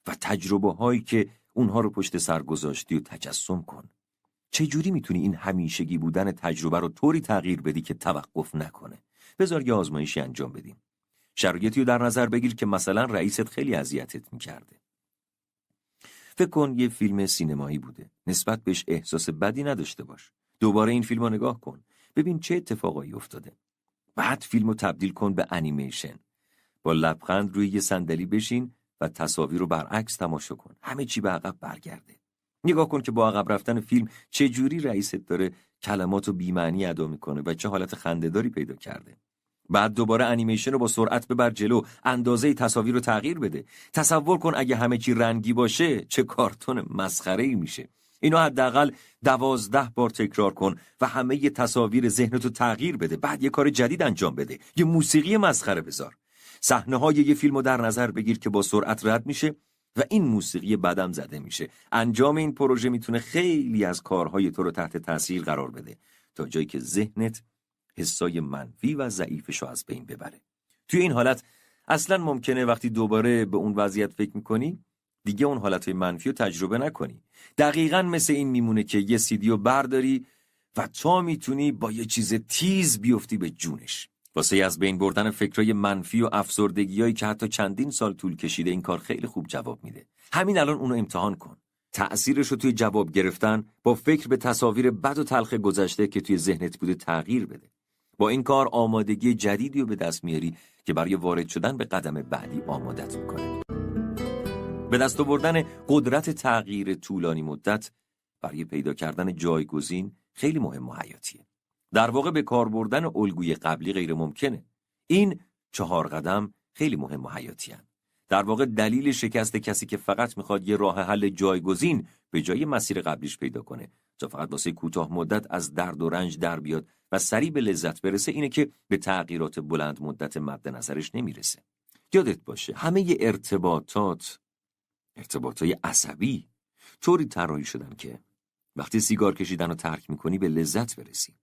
و تجربه هایی که اونها رو پشت سر گذاشتی و تجسم کن. چجوری میتونی این همیشگی بودن تجربه رو طوری تغییر بدی که توقف نکنه؟ بذار یه آزمایشی انجام بدیم. شرایطی رو در نظر بگیر که مثلا رئیست خیلی اذیتت میکرده. فکر کن یه فیلم سینمایی بوده. نسبت بهش احساس بدی نداشته باش. دوباره این فیلم رو نگاه کن. ببین چه اتفاقایی افتاده. بعد فیلم رو تبدیل کن به انیمیشن. با لبخند روی یه صندلی بشین و تصاویر رو برعکس تماشا کن. همه چی به عقب برگرده. نگاه کن که با عقب رفتن فیلم چه جوری رئیست داره کلماتو بی‌معنی ادا میکنه و چه حالت خنده‌داری پیدا کرده. بعد دوباره انیمیشن رو با سرعت ببر جلو، اندازه تصاویر رو تغییر بده. تصور کن اگه همه چی رنگی باشه چه کارتون مسخره‌ای میشه. اینو حداقل 12 بار تکرار کن و همه ی تصاویر ذهنتو تغییر بده. بعد یه کار جدید انجام بده. یه موسیقی مسخره بذار. صحنه‌های یه فیلمو در نظر بگیر که با سرعت رد میشه و این موسیقی بدم زده میشه. انجام این پروژه میتونه خیلی از کارهای تو رو تحت تاثیر قرار بده تا جایی که ذهنت حسای منفی و ضعیفشو از بین ببره. توی این حالت اصلا ممکنه وقتی دوباره به اون وضعیت فکر میکنی دیگه اون حالتهای منفی رو تجربه نکنی. دقیقاً مثل این میمونه که یه سیدیو برداری و تا میتونی با یه چیز تیز بیفتی به جونش. واسه از بین بردن فکرای منفی و افسردگیایی که حتی چندین سال طول کشیده این کار خیلی خوب جواب میده. همین الان اونو امتحان کن. تأثیرش رو توی جواب گرفتن با فکر به تصاویر بد و تلخ گذشته که توی ذهنت بوده تغییر بده. با این کار آمادگی جدیدی رو به دست میاری که برای وارد شدن به قدم بعدی آمادت میکنه. به دست آوردن قدرت تغییر طولانی مدت برای پیدا کردن جایگزین خیلی مهم و حیاتیه. در واقع به کار بردن الگوی قبلی غیر ممکنه. این 4 قدم خیلی مهم و حیاتی هستند. در واقع دلیل شکست کسی که فقط میخواد یه راه حل جایگزین به جای مسیر قبلیش پیدا کنه تا فقط واسه کوتاه مدت از درد و رنج در بیاد و سریع به لذت برسه اینه که به تغییرات بلند مدت مد نظرش نمیرسه. یادت باشه همه ارتباطای عصبی طوری طراحی شدن که وقتی سیگار کشیدن رو ترک میکنی به لذت برسی.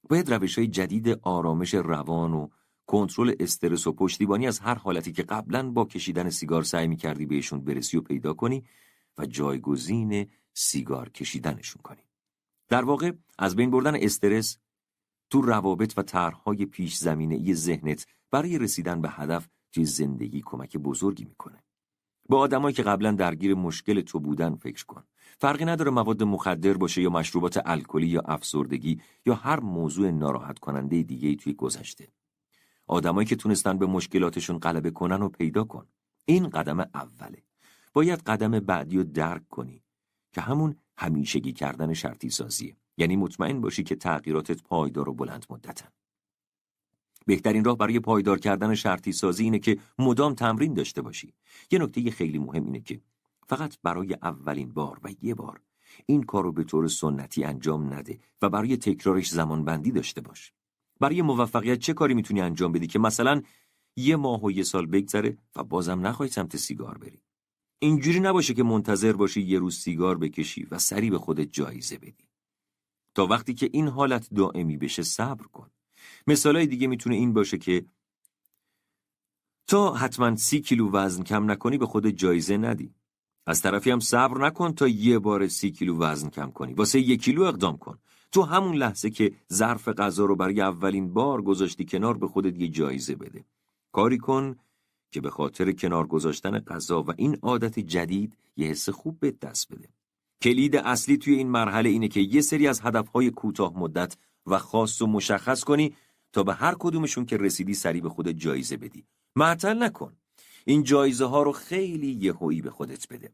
باید روش‌های جدید آرامش روان و کنترل استرس و پشتیبانی از هر حالتی که قبلاً با کشیدن سیگار سعی می‌کردی بهشون برسی و پیدا کنی و جایگزین سیگار کشیدنشون کنی. در واقع از بین بردن استرس تو روابط و طرح‌های پیش زمینه‌ای ذهنت برای رسیدن به هدف توی زندگی کمک بزرگی می‌کنه. با آدمایی که قبلاً درگیر مشکل تو بودن فکر کن. فرقی نداره مواد مخدر باشه یا مشروبات الکلی یا افسردگی یا هر موضوع ناراحت کننده دیگه‌ای توی گذشته. آدمایی که تونستن به مشکلاتشون غلبه کنن و پیدا کن. این قدم اوله. باید قدم بعدی رو درک کنی که همون همیشگی کردن شرطی سازیه. یعنی مطمئن باشی که تغییراتت پایدار و بلند مدتن. بهترین راه برای پایدار کردن شرطی سازی اینه که مدام تمرین داشته باشی. یه نکته خیلی مهم اینه که فقط برای اولین بار و یه بار این کارو به طور سنتی انجام نده و برای تکرارش زمان بندی داشته باش. برای موفقیت چه کاری میتونی انجام بدی که مثلا 1 ماه و 1 سال بگذره و بازم نخوای سمت سیگار بری؟ اینجوری نباشه که منتظر باشی یه روز سیگار بکشی و سریع به خودت جایزه بدی. تا وقتی که این حالت دائمی بشه صبر کن. مثالای دیگه میتونه این باشه که تا حتما 30 کیلو وزن کم نکنی به خودت جایزه ندی. از طرفی هم صبر نکن تا یه بار 30 کیلو وزن کم کنی. واسه 1 کیلو اقدام کن. تو همون لحظه که ظرف غذا رو برای اولین بار گذاشتی کنار به خودت یه جایزه بده. کاری کن که به خاطر کنار گذاشتن غذا و این عادت جدید یه حس خوب به دست بده. کلید اصلی توی این مرحله اینه که یه سری از هدفهای کوتاه مدت و خاص و مشخص کنی تا به هر کدومشون که رسیدی سریع به خودت جایزه بدی. معطل نکن. این جایزه ها رو خیلی یهویی به خودت بده.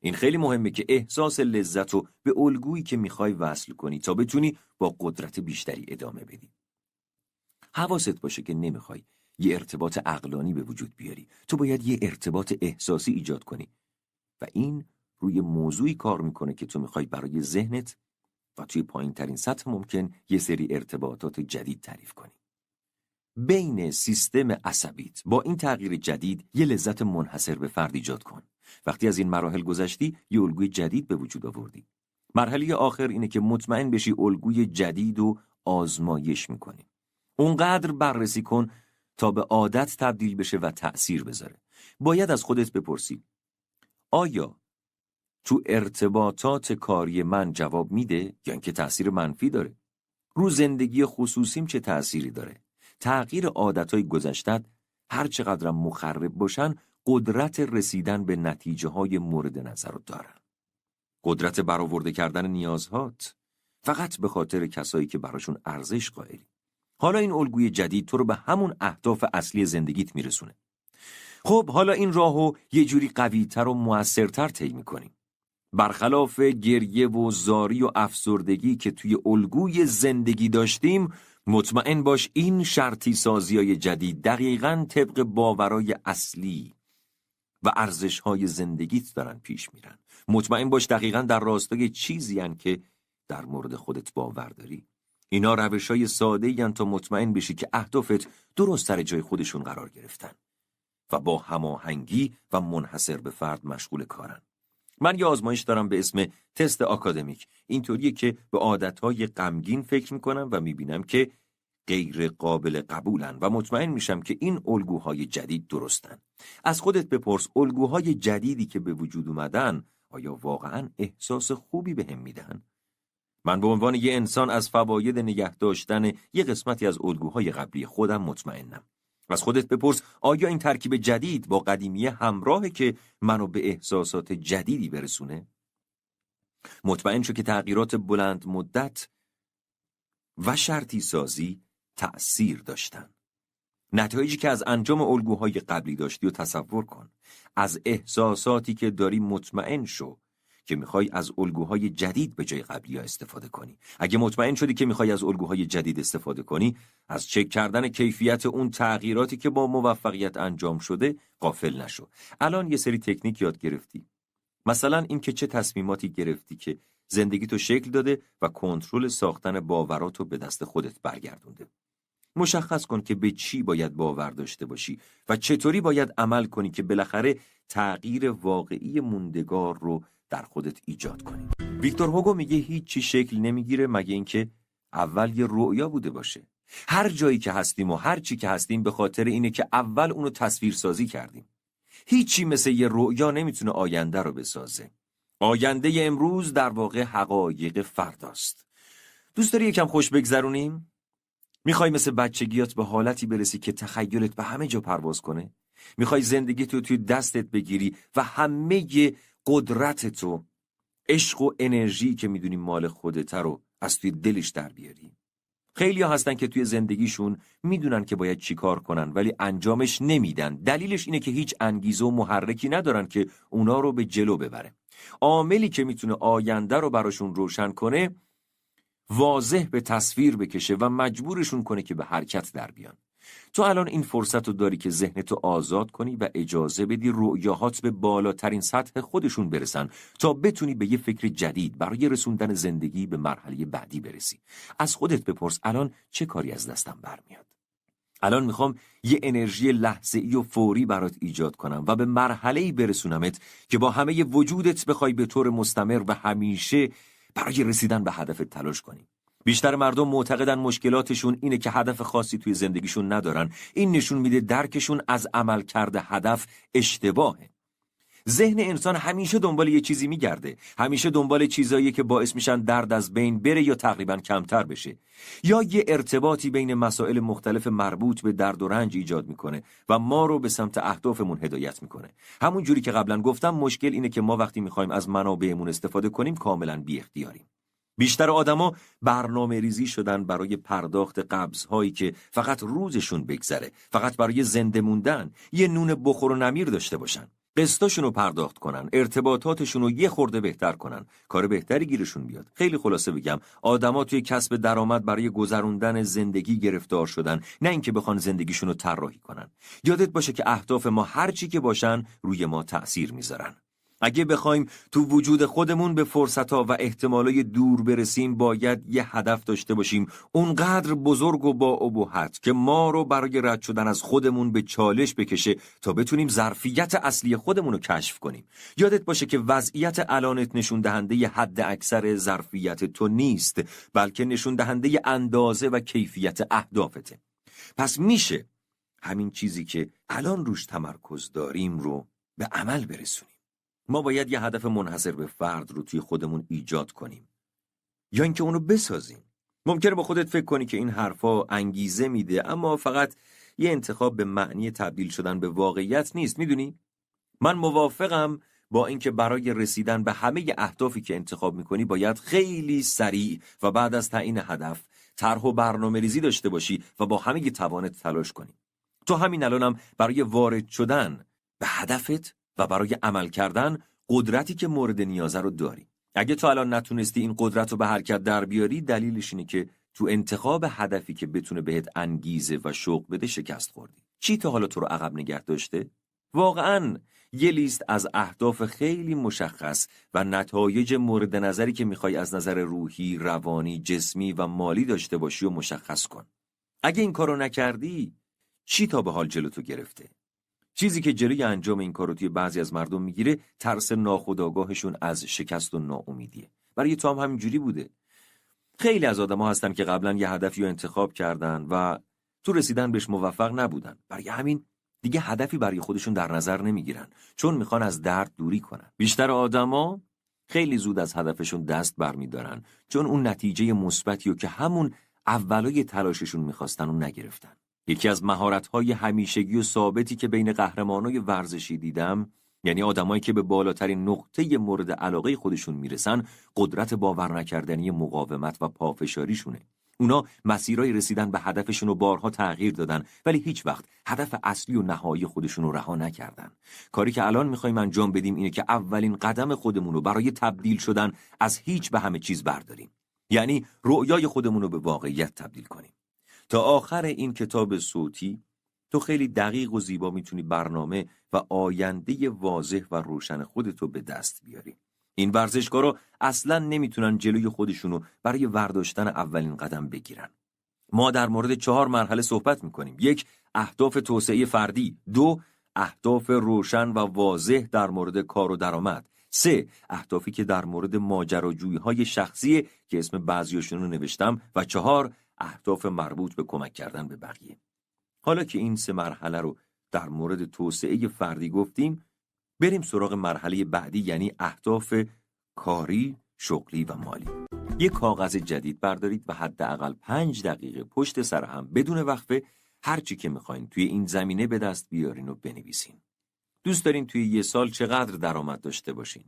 این خیلی مهمه که احساس لذت رو به الگویی که میخوای وصل کنی تا بتونی با قدرت بیشتری ادامه بدی. حواست باشه که نمیخوای یه ارتباط عقلانی به وجود بیاری. تو باید یه ارتباط احساسی ایجاد کنی و این روی موضوعی کار میکنه که تو میخوای برای ذهنت و توی پایین ترین سطح ممکن یه سری ارتباطات جدید تعریف کنی. بین سیستم عصبیت با این تغییر جدید یه لذت منحصر به فرد ایجاد کن. وقتی از این مراحل گذشتی یه الگوی جدید به وجود آوردی. مرحله آخر اینه که مطمئن بشی الگوی جدید رو آزمایش میکنی. اونقدر بررسی کن تا به عادت تبدیل بشه و تأثیر بذاره. باید از خودت بپرسی آیا تو ارتباطات کاری من جواب میده یا اینکه تأثیر منفی داره؟ رو زندگی خصوصیم چه تأثیری داره؟ تغییر عادتهای گذشتت هر چقدرم مخرب باشن قدرت رسیدن به نتیجه های مورد نظر رو دارن. قدرت برآورده کردن نیازهات فقط به خاطر کسایی که براشون ارزش قائلی. حالا این الگوی جدید تو رو به همون اهداف اصلی زندگیت میرسونه. خب حالا این راهو یه جوری قوی‌تر و موثرتر طی می‌کنیم. برخلاف گریه و زاری و افسردگی که توی الگوی زندگی داشتیم، مطمئن باش این شرطی سازی‌های جدید دقیقاً طبق باورای اصلی و ارزش‌های زندگیت دارن پیش میرن. مطمئن باش دقیقاً در راستای چیزی هن که در مورد خودت باور داری. اینا روش‌های ساده‌ای هن تا مطمئن بشی که اهدافت درست سر جای خودشون قرار گرفتن و با هماهنگی و منحصر به فرد مشغول کارن. من یه آزمایش دارم به اسم تست آکادمیک. اینطوریه که به عادتهای غمگین فکر میکنم و میبینم که غیر قابل قبولن و مطمئن میشم که این الگوهای جدید درستن. از خودت بپرس الگوهای جدیدی که به وجود اومدن آیا واقعاً احساس خوبی بهم میدن؟ من به عنوان یه انسان از فواید نگه داشتن یه قسمتی از الگوهای قبلی خودم مطمئنم. از خودت بپرس آیا این ترکیب جدید با قدیمیه همراهه که منو به احساسات جدیدی برسونه؟ مطمئن شو که تغییرات بلند مدت و شرطی سازی تأثیر داشتن. نتایجی که از انجام الگوهای قبلی داشتی و تصور کن. از احساساتی که داری مطمئن شو که میخوای از الگوهای جدید به جای قبلی ها استفاده کنی. اگه مطمئن شدی که میخوای از الگوهای جدید استفاده کنی، از چک کردن کیفیت اون تغییراتی که با موفقیت انجام شده غافل نشو. الان یه سری تکنیک یاد گرفتی. مثلا این که چه تصمیماتی گرفتی که زندگیتو شکل داده و کنترل ساختن باوراتو به دست خودت برگردونده. مشخص کن که به چی باید باور داشته باشی و چطوری باید عمل کنی که بالاخره تغییر واقعی موندگار رو در خودت ایجاد کنی. ویکتور هوگو میگه هیچ چی شکل نمیگیره مگه اینکه اول یه رؤیا بوده باشه. هر جایی که هستیم و هر چی که هستیم به خاطر اینه که اول اونو تصویرسازی کردیم. هیچی مثل یه رؤیا نمیتونه آینده رو بسازه. آینده امروز در واقع حقایق فرداست. دوست داری یکم خوش بگذرونیم؟ میخوای مثل بچگیات به حالتی برسی که تخیلت به همه جا پرواز کنه؟ میخوای زندگیتو توی دستت بگیری و همه قدرتتو، عشق و انرژی که میدونی مال خودت رو از توی دلش در بیاری؟ خیلی ها هستن که توی زندگیشون میدونن که باید چی کار کنن ولی انجامش نمیدن. دلیلش اینه که هیچ انگیزه و محرکی ندارن که اونا رو به جلو ببره. عاملی که میتونه آینده رو براشون روشن کنه، واضح به تصویر بکشه و مجبورشون کنه که به حرکت در بیان. تو الان این فرصت رو داری که ذهنتو آزاد کنی و اجازه بدی رؤیاهات به بالاترین سطح خودشون برسن تا بتونی به یه فکر جدید برای رسوندن زندگی به مرحله بعدی برسی. از خودت بپرس الان چه کاری از دستم برمیاد؟ الان میخوام یه انرژی لحظه‌ای و فوری برات ایجاد کنم و به مرحله‌ای برسونمت که با همه وجودت بخوای به طور مستمر و همیشه برای رسیدن به هدفت تلاش کنی. بیشتر مردم معتقدن مشکلاتشون اینه که هدف خاصی توی زندگیشون ندارن. این نشون میده درکشون از عمل کرده هدف اشتباهه. ذهن انسان همیشه دنبال یه چیزی میگرده، همیشه دنبال چیزایی که باعث میشن درد از بین بره یا تقریبا کمتر بشه، یا یه ارتباطی بین مسائل مختلف مربوط به درد و رنج ایجاد میکنه و ما رو به سمت اهدافمون هدایت میکنه. همون جوری که قبلا گفتم، مشکل اینه که ما وقتی میخوایم از منابعمون استفاده کنیم کاملا بی اختیاریم. بیشتر آدما برنامه ریزی شدن برای پرداخت قبض‌هایی که فقط روزشون بگذره، فقط برای زنده موندن یه نون بخور و نمیر داشته باشن. قسطاشون رو پرداخت کنن، ارتباطاتشون رو یه خورده بهتر کنن، کار بهتری گیرشون بیاد. خیلی خلاصه بگم، آدما توی کسب درآمد برای گذروندن زندگی گرفتار شدن، نه اینکه بخوان زندگیشون رو طراحی کنن. یادت باشه که اهداف ما هر چی که باشن روی ما تأثیر میذارن. اگه بخوایم تو وجود خودمون به فرصت‌ها و احتمالای دور برسیم، باید یه هدف داشته باشیم اونقدر بزرگ و با ابهت که ما رو برای رد شدن از خودمون به چالش بکشه تا بتونیم ظرفیت اصلی خودمون رو کشف کنیم. یادت باشه که وضعیت الانت نشون دهنده ی حد اکثر ظرفیت تو نیست، بلکه نشون دهنده اندازه و کیفیت اهدافته. پس میشه همین چیزی که الان روش تمرکز داریم رو به عمل برسونیم. ما باید یه هدف منحصر به فرد رو توی خودمون ایجاد کنیم یا اینکه اونو بسازیم. ممکنه با خودت فکر کنی که این حرفا انگیزه میده، اما فقط یه انتخاب به معنی تبدیل شدن به واقعیت نیست. میدونی؟ من موافقم با اینکه برای رسیدن به همه اهدافی که انتخاب میکنی باید خیلی سریع و بعد از تعیین هدف طرح و برنامه ریزی داشته باشی و با همه توانت تلاش کنی. تو همین الانم برای وارد شدن به هدفت و برای عمل کردن قدرتی که مورد نیازه رو داری. اگه تو الان نتونستی این قدرت رو به حرکت در بیاری، دلیلش اینه که تو انتخاب هدفی که بتونه بهت انگیزه و شوق بده شکست خوردی. چی تا حالا تو رو عقب نگه داشته؟ واقعاً یه لیست از اهداف خیلی مشخص و نتایج مورد نظری که میخوای از نظر روحی، روانی، جسمی و مالی داشته باشی و مشخص کن. اگه این کارو نکردی، چی تا به حال جلوتو گرفته؟ چیزی که جلوی انجام این کارو توی بعضی از مردم میگیره ترس ناخودآگاهشون از شکست و ناامیدیه. برای تو هم همینجوری بوده. خیلی از آدم‌ها هستن که قبلا یه هدفی رو انتخاب کردن و تو رسیدن بهش موفق نبودن. برای همین دیگه هدفی برای خودشون در نظر نمیگیرن، چون میخوان از درد دوری کنن. بیشتر آدما خیلی زود از هدفشون دست برمیدارن، چون اون نتیجه مثبتی رو که همون اولای تلاششون میخواستن اون نگرفتن. یکی از مهارت‌های همیشگی و ثابتی که بین قهرمانای ورزشی دیدم، یعنی آدمایی که به بالاترین نقطه مورد علاقه خودشون میرسن، قدرت باور نکردنی مقاومت و پافشاریشونه. اونا مسیرای رسیدن به هدفشون رو بارها تغییر دادن، ولی هیچ وقت هدف اصلی و نهایی خودشون رو رها نکردن. کاری که الان می‌خوایم انجام بدیم اینه که اولین قدم خودمون رو برای تبدیل شدن از هیچ به همه چیز برداریم. یعنی رؤیای خودمون رو به واقعیت تبدیل کنیم. تا آخر این کتاب صوتی تو خیلی دقیق و زیبا میتونی برنامه و آینده واضح و روشن خودتو به دست بیاری. این ورزشکارا اصلاً نمیتونن جلوی خودشونو برای برداشتن اولین قدم بگیرن. ما در مورد 4 مرحله صحبت میکنیم. 1. اهداف توسعه فردی. 2. اهداف روشن و واضح در مورد کار و درآمد. 3. اهدافی که در مورد ماجراجویی‌های شخصی که اسم بعضیاشون رو نوشتم. و 4. اهداف مربوط به کمک کردن به بقیه. حالا که این 3 مرحله رو در مورد توسعه فردی گفتیم، بریم سراغ مرحله بعدی، یعنی اهداف کاری، شغلی و مالی. یک کاغذ جدید بردارید و حداقل 5 دقیقه پشت سر هم بدون وقفه هر چی که میخواین توی این زمینه به دست بیارین و بنویسین. دوست دارین توی 1 سال چقدر درآمد داشته باشین؟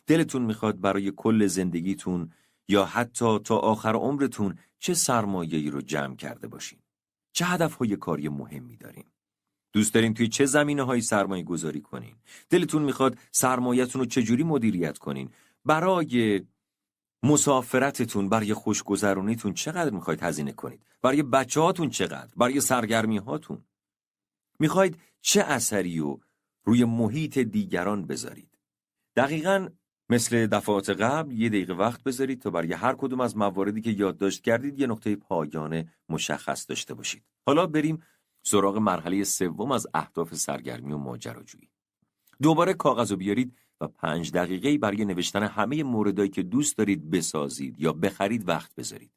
دلتون میخواد برای کل زندگیتون یا حتی تا آخر عمرتون چه سرمایه‌ای رو جمع کرده باشین؟ چه هدف‌های کاری مهمی دارین؟ دوست دارین توی چه زمینه‌هایی سرمایه گذاری کنین؟ دلتون میخواد سرمایه‌تون رو چجوری مدیریت کنین؟ برای مسافرتتون، برای خوشگذرونیتون چقدر میخواید هزینه کنید؟ برای بچه‌هاتون چقدر؟ برای سرگرمی هاتون؟ میخواید چه اثری رو روی محیط دیگران بذارید؟ دقیقاً مثل دفعات قبل 1 دقیقه وقت بذارید تا برای هر کدوم از مواردی که یادداشت کردید یه نقطه پایان مشخص داشته باشید. حالا بریم سراغ مرحله سوم از اهداف سرگرمی و ماجراجویی. دوباره کاغذو بیارید و 5 دقیقه‌ای برای نوشتن همه موردایی که دوست دارید بسازید یا بخرید وقت بذارید.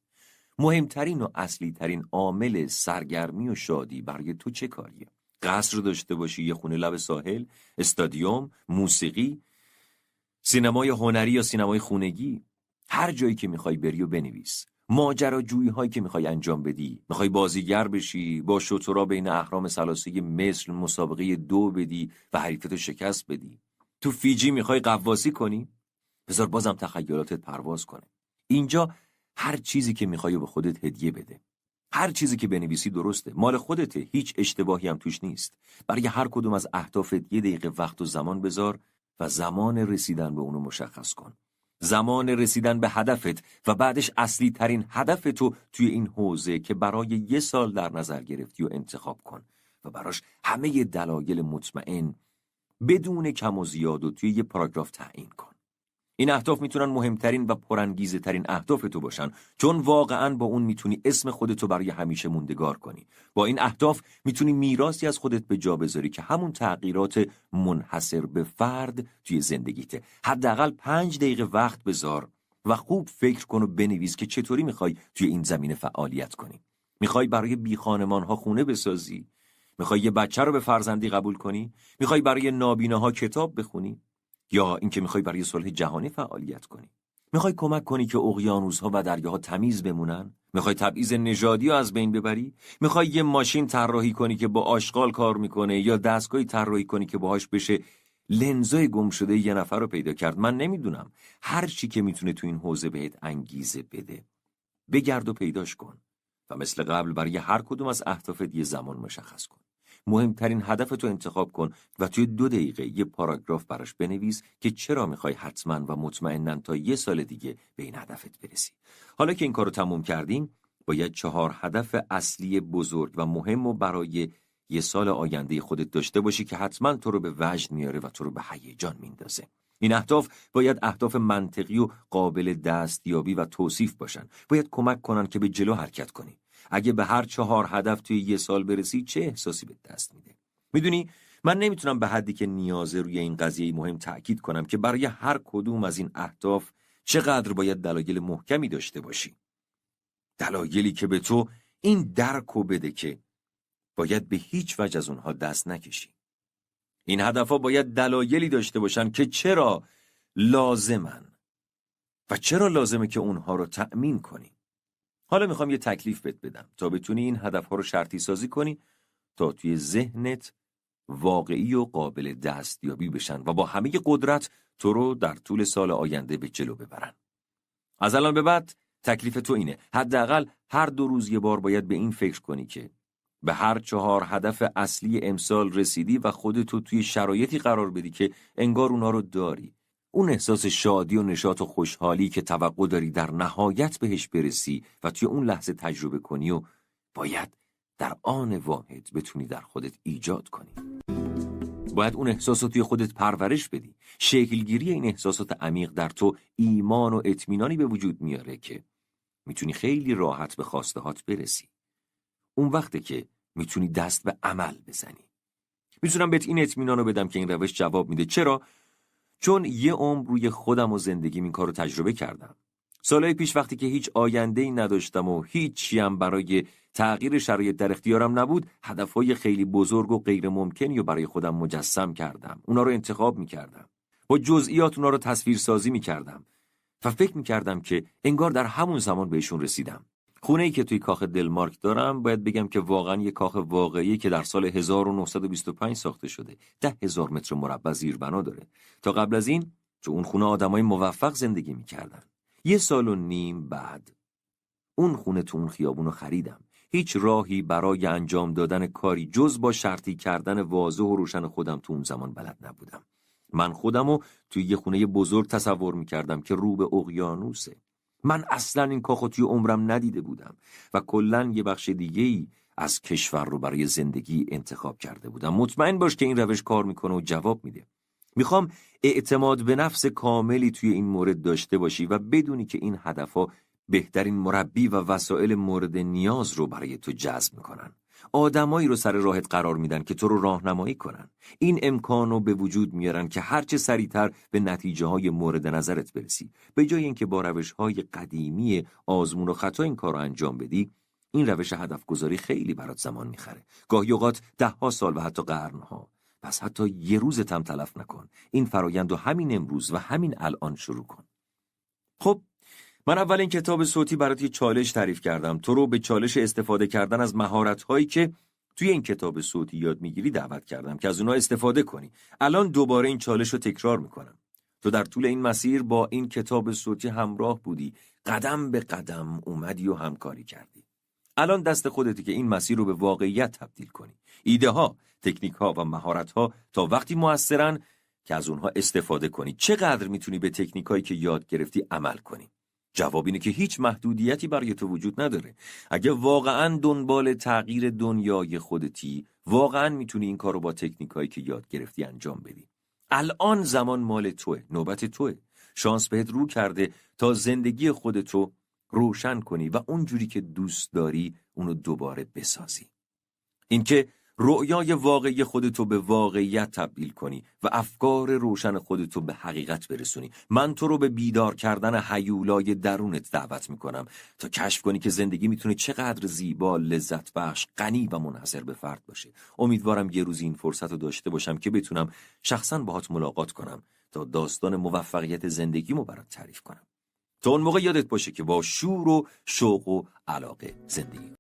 مهمترین و اصلی ترین عامل سرگرمی و شادی برای تو چه کاریه؟ قصر داشته باشی، یه خونه لب ساحل، استادیوم، موسیقی، سینمای هنری یا سینمای خونگی؟ هر جایی که میخوای بری و بنویس. ماجراجویی هایی که میخوای انجام بدی. میخوای بازیگر بشی، با شترها بین اهرام ثلاثی مصر مسابقه 2 بدی و حریفتو شکست بدی. تو فیجی میخوای غواصی کنی؟ بذار بازم تخیلاتت پرواز کنه. اینجا هر چیزی که میخوای به خودت هدیه بده. هر چیزی که بنویسی درسته، مال خودته، هیچ اشتباهی هم توش نیست. برای هر کدوم از اهدافت 1 دقیقه وقت و زمان بذار و زمان رسیدن به اونو مشخص کن. زمان رسیدن به هدفت و بعدش اصلی ترین هدفتو توی این حوزه که برای 1 سال در نظر گرفتی و انتخاب کن و براش همه دلایل مطمئن بدون کم و زیاد و توی یه پاراگراف تعیین کن. این اهداف میتونن مهمترین و پرانگیزه ترین اهداف تو باشن، چون واقعاً با اون میتونی اسم خودتو برای همیشه موندگار کنی. با این اهداف میتونی میراثی از خودت به جا بذاری که همون تغییرات منحصر به فرد توی زندگیته. حداقل 5 دقیقه وقت بذار و خوب فکر کن و بنویس که چطوری میخوای توی این زمینه فعالیت کنی. میخوای برای بیخانمانها خونه بسازی؟ میخوای یه بچه رو به فرزندی قبول کنی؟ میخوای برای نابیناها کتاب بخونی؟ یا اینکه میخوای برای صلح جهانی فعالیت کنی؟ میخوای کمک کنی که اقیانوس‌ها و دریاها تمیز بمونن؟ میخوای تبعیض نژادی رو از بین ببری؟ میخوای یه ماشین طراحی کنی که با آشغال کار میکنه یا دستگاهی طراحی کنی که باهاش بشه لنزای گم شده یه نفر رو پیدا کرد؟ من نمیدونم. هر چی که میتونه تو این حوزه بهت انگیزه بده، بگرد و پیداش کن و مثل قبل برای هر کدوم از اهدافت یه زمان مشخص کن. مهمترین هدفتو انتخاب کن و توی 2 دقیقه یه پاراگراف براش بنویس که چرا میخوای حتما و مطمئناً تا 1 سال دیگه به این هدفت برسی. حالا که این کارو تموم کردیم، باید 4 هدف اصلی بزرگ و مهم و برای 1 سال آینده خودت داشته باشی که حتما تو رو به وجد میاره و تو رو به هیجان میندازه. این اهداف باید اهداف منطقی و قابل دستیابی و توصیف باشن. باید کمک کنن که به جلو حرکت کنی. اگه به هر 4 هدف توی 1 سال برسی چه احساسی به دست میده؟ میدونی من نمیتونم به حدی که نیازه روی این قضیه مهم تأکید کنم که برای هر کدوم از این اهداف چقدر باید دلایل محکمی داشته باشی. دلایلی که به تو این درکو بده که باید به هیچ وجه از اونها دست نکشی. این هدفها باید دلایلی داشته باشن که چرا لازمن و چرا لازمه که اونها رو تأمین کنی. حالا میخوام یه تکلیف بهت بدم تا بتونی این هدفها رو شرطی سازی کنی تا توی ذهنت واقعی و قابل دستیابی بشن و با همه قدرت تو رو در طول سال آینده به جلو ببرن. از الان به بعد تکلیف تو اینه. حداقل هر 2 روز یه بار باید به این فکر کنی که به هر 4 هدف اصلی امسال رسیدی و خودتو توی شرایطی قرار بدی که انگار اونا رو داری. اون احساس شادی و نشاط و خوشحالی که توقع داری در نهایت بهش برسی و توی اون لحظه تجربه کنی و باید در آن واحد بتونی در خودت ایجاد کنی. باید اون احساس رو توی خودت پرورش بدی. شکلگیری این احساسات عمیق در تو ایمان و اطمینانی به وجود میاره که میتونی خیلی راحت به خواستهات برسی. اون وقته که میتونی دست به عمل بزنی. میتونم بهت این اطمینان رو بدم که این روش جواب میده. چرا؟ چون 1 عمر روی خودم و زندگیم این کار رو تجربه کردم. سالهای پیش وقتی که هیچ آینده‌ای نداشتم و هیچی هم برای تغییر شرایط در اختیارم نبود، هدفهای خیلی بزرگ و غیر ممکنی رو برای خودم مجسم کردم. اونا رو انتخاب میکردم. با جزئیات اونا رو تصویرسازی میکردم و فکر میکردم که انگار در همون زمان بهشون رسیدم. خونه‌ای که توی کاخ دلمارک دارم باید بگم که واقعا یه کاخ واقعی که در سال 1925 ساخته شده. 10,000 متر مربع زیربنا داره. تا قبل از این تو اون خونه آدمای موفق زندگی میکردن. 1 سال و نیم بعد اون خونه تو اون خیابونو خریدم. هیچ راهی برای انجام دادن کاری جز با شرطی کردن واضح و روشن خودم تو اون زمان بلد نبودم. من خودمو توی یه خونه بزرگ تصور میکردم که رو به اقیانوسه. من اصلا این کاخو توی عمرم ندیده بودم و کلاً یه بخش دیگه‌ای از کشور رو برای زندگی انتخاب کرده بودم. مطمئن باش که این روش کار میکنه و جواب میده. میخوام اعتماد به نفس کاملی توی این مورد داشته باشی و بدونی که این هدفها بهترین مربی و وسایل مورد نیاز رو برای تو جذب میکنن. آدمایی رو سر راهت قرار میدن که تو رو راهنمایی کنن. این امکان رو به وجود میارن که هرچه سریعتر به نتیجه های مورد نظرت برسی. به جای اینکه با روش های قدیمی آزمون و خطا این کار رو انجام بدی، این روش هدف گذاری خیلی برات زمان میخره. گاهی اوقات 10 سال و حتی قرنها. پس حتی یه روزت هم تلف نکن. این فرایند رو همین امروز و همین الان شروع کن. خب من اول این کتاب صوتی برات یه چالش تعریف کردم. تو رو به چالش استفاده کردن از مهارت‌هایی که توی این کتاب صوتی یاد میگیری دعوت کردم که از اونها استفاده کنی. الان دوباره این چالش رو تکرار میکنم. تو در طول این مسیر با این کتاب صوتی همراه بودی، قدم به قدم اومدی و همکاری کردی. الان دست خودتی که این مسیر رو به واقعیت تبدیل کنی. ایده ها، تکنیک ها و مهارت ها تا وقتی موثرن که از اونها استفاده کنی. چقدر میتونی به تکنیک هایی که یاد گرفتی عمل کنی؟ جواب اینه که هیچ محدودیتی برای تو وجود نداره. اگه واقعاً دنبال تغییر دنیای خودتی، واقعاً میتونی این کارو با تکنیک هایی که یاد گرفتی انجام بدی. الان زمان مال توه، نوبت توه. شانس بهت رو کرده تا زندگی خودتو روشن کنی و اونجوری که دوست داری اونو دوباره بسازی. اینکه رؤیای واقعی خودتو به واقعیت تبدیل کنی و افکار روشن خودتو به حقیقت برسونی. من تو رو به بیدار کردن هیولای درونت دعوت میکنم تا کشف کنی که زندگی میتونه چقدر زیبا، لذت بخش، غنی و منحصر به فرد باشه. امیدوارم یه روز این فرصت رو داشته باشم که بتونم شخصاً باهات ملاقات کنم تا داستان موفقیت زندگیمو برات تعریف کنم. تا اون موقع یادت باشه که با شور و شوق و علاقه زندگی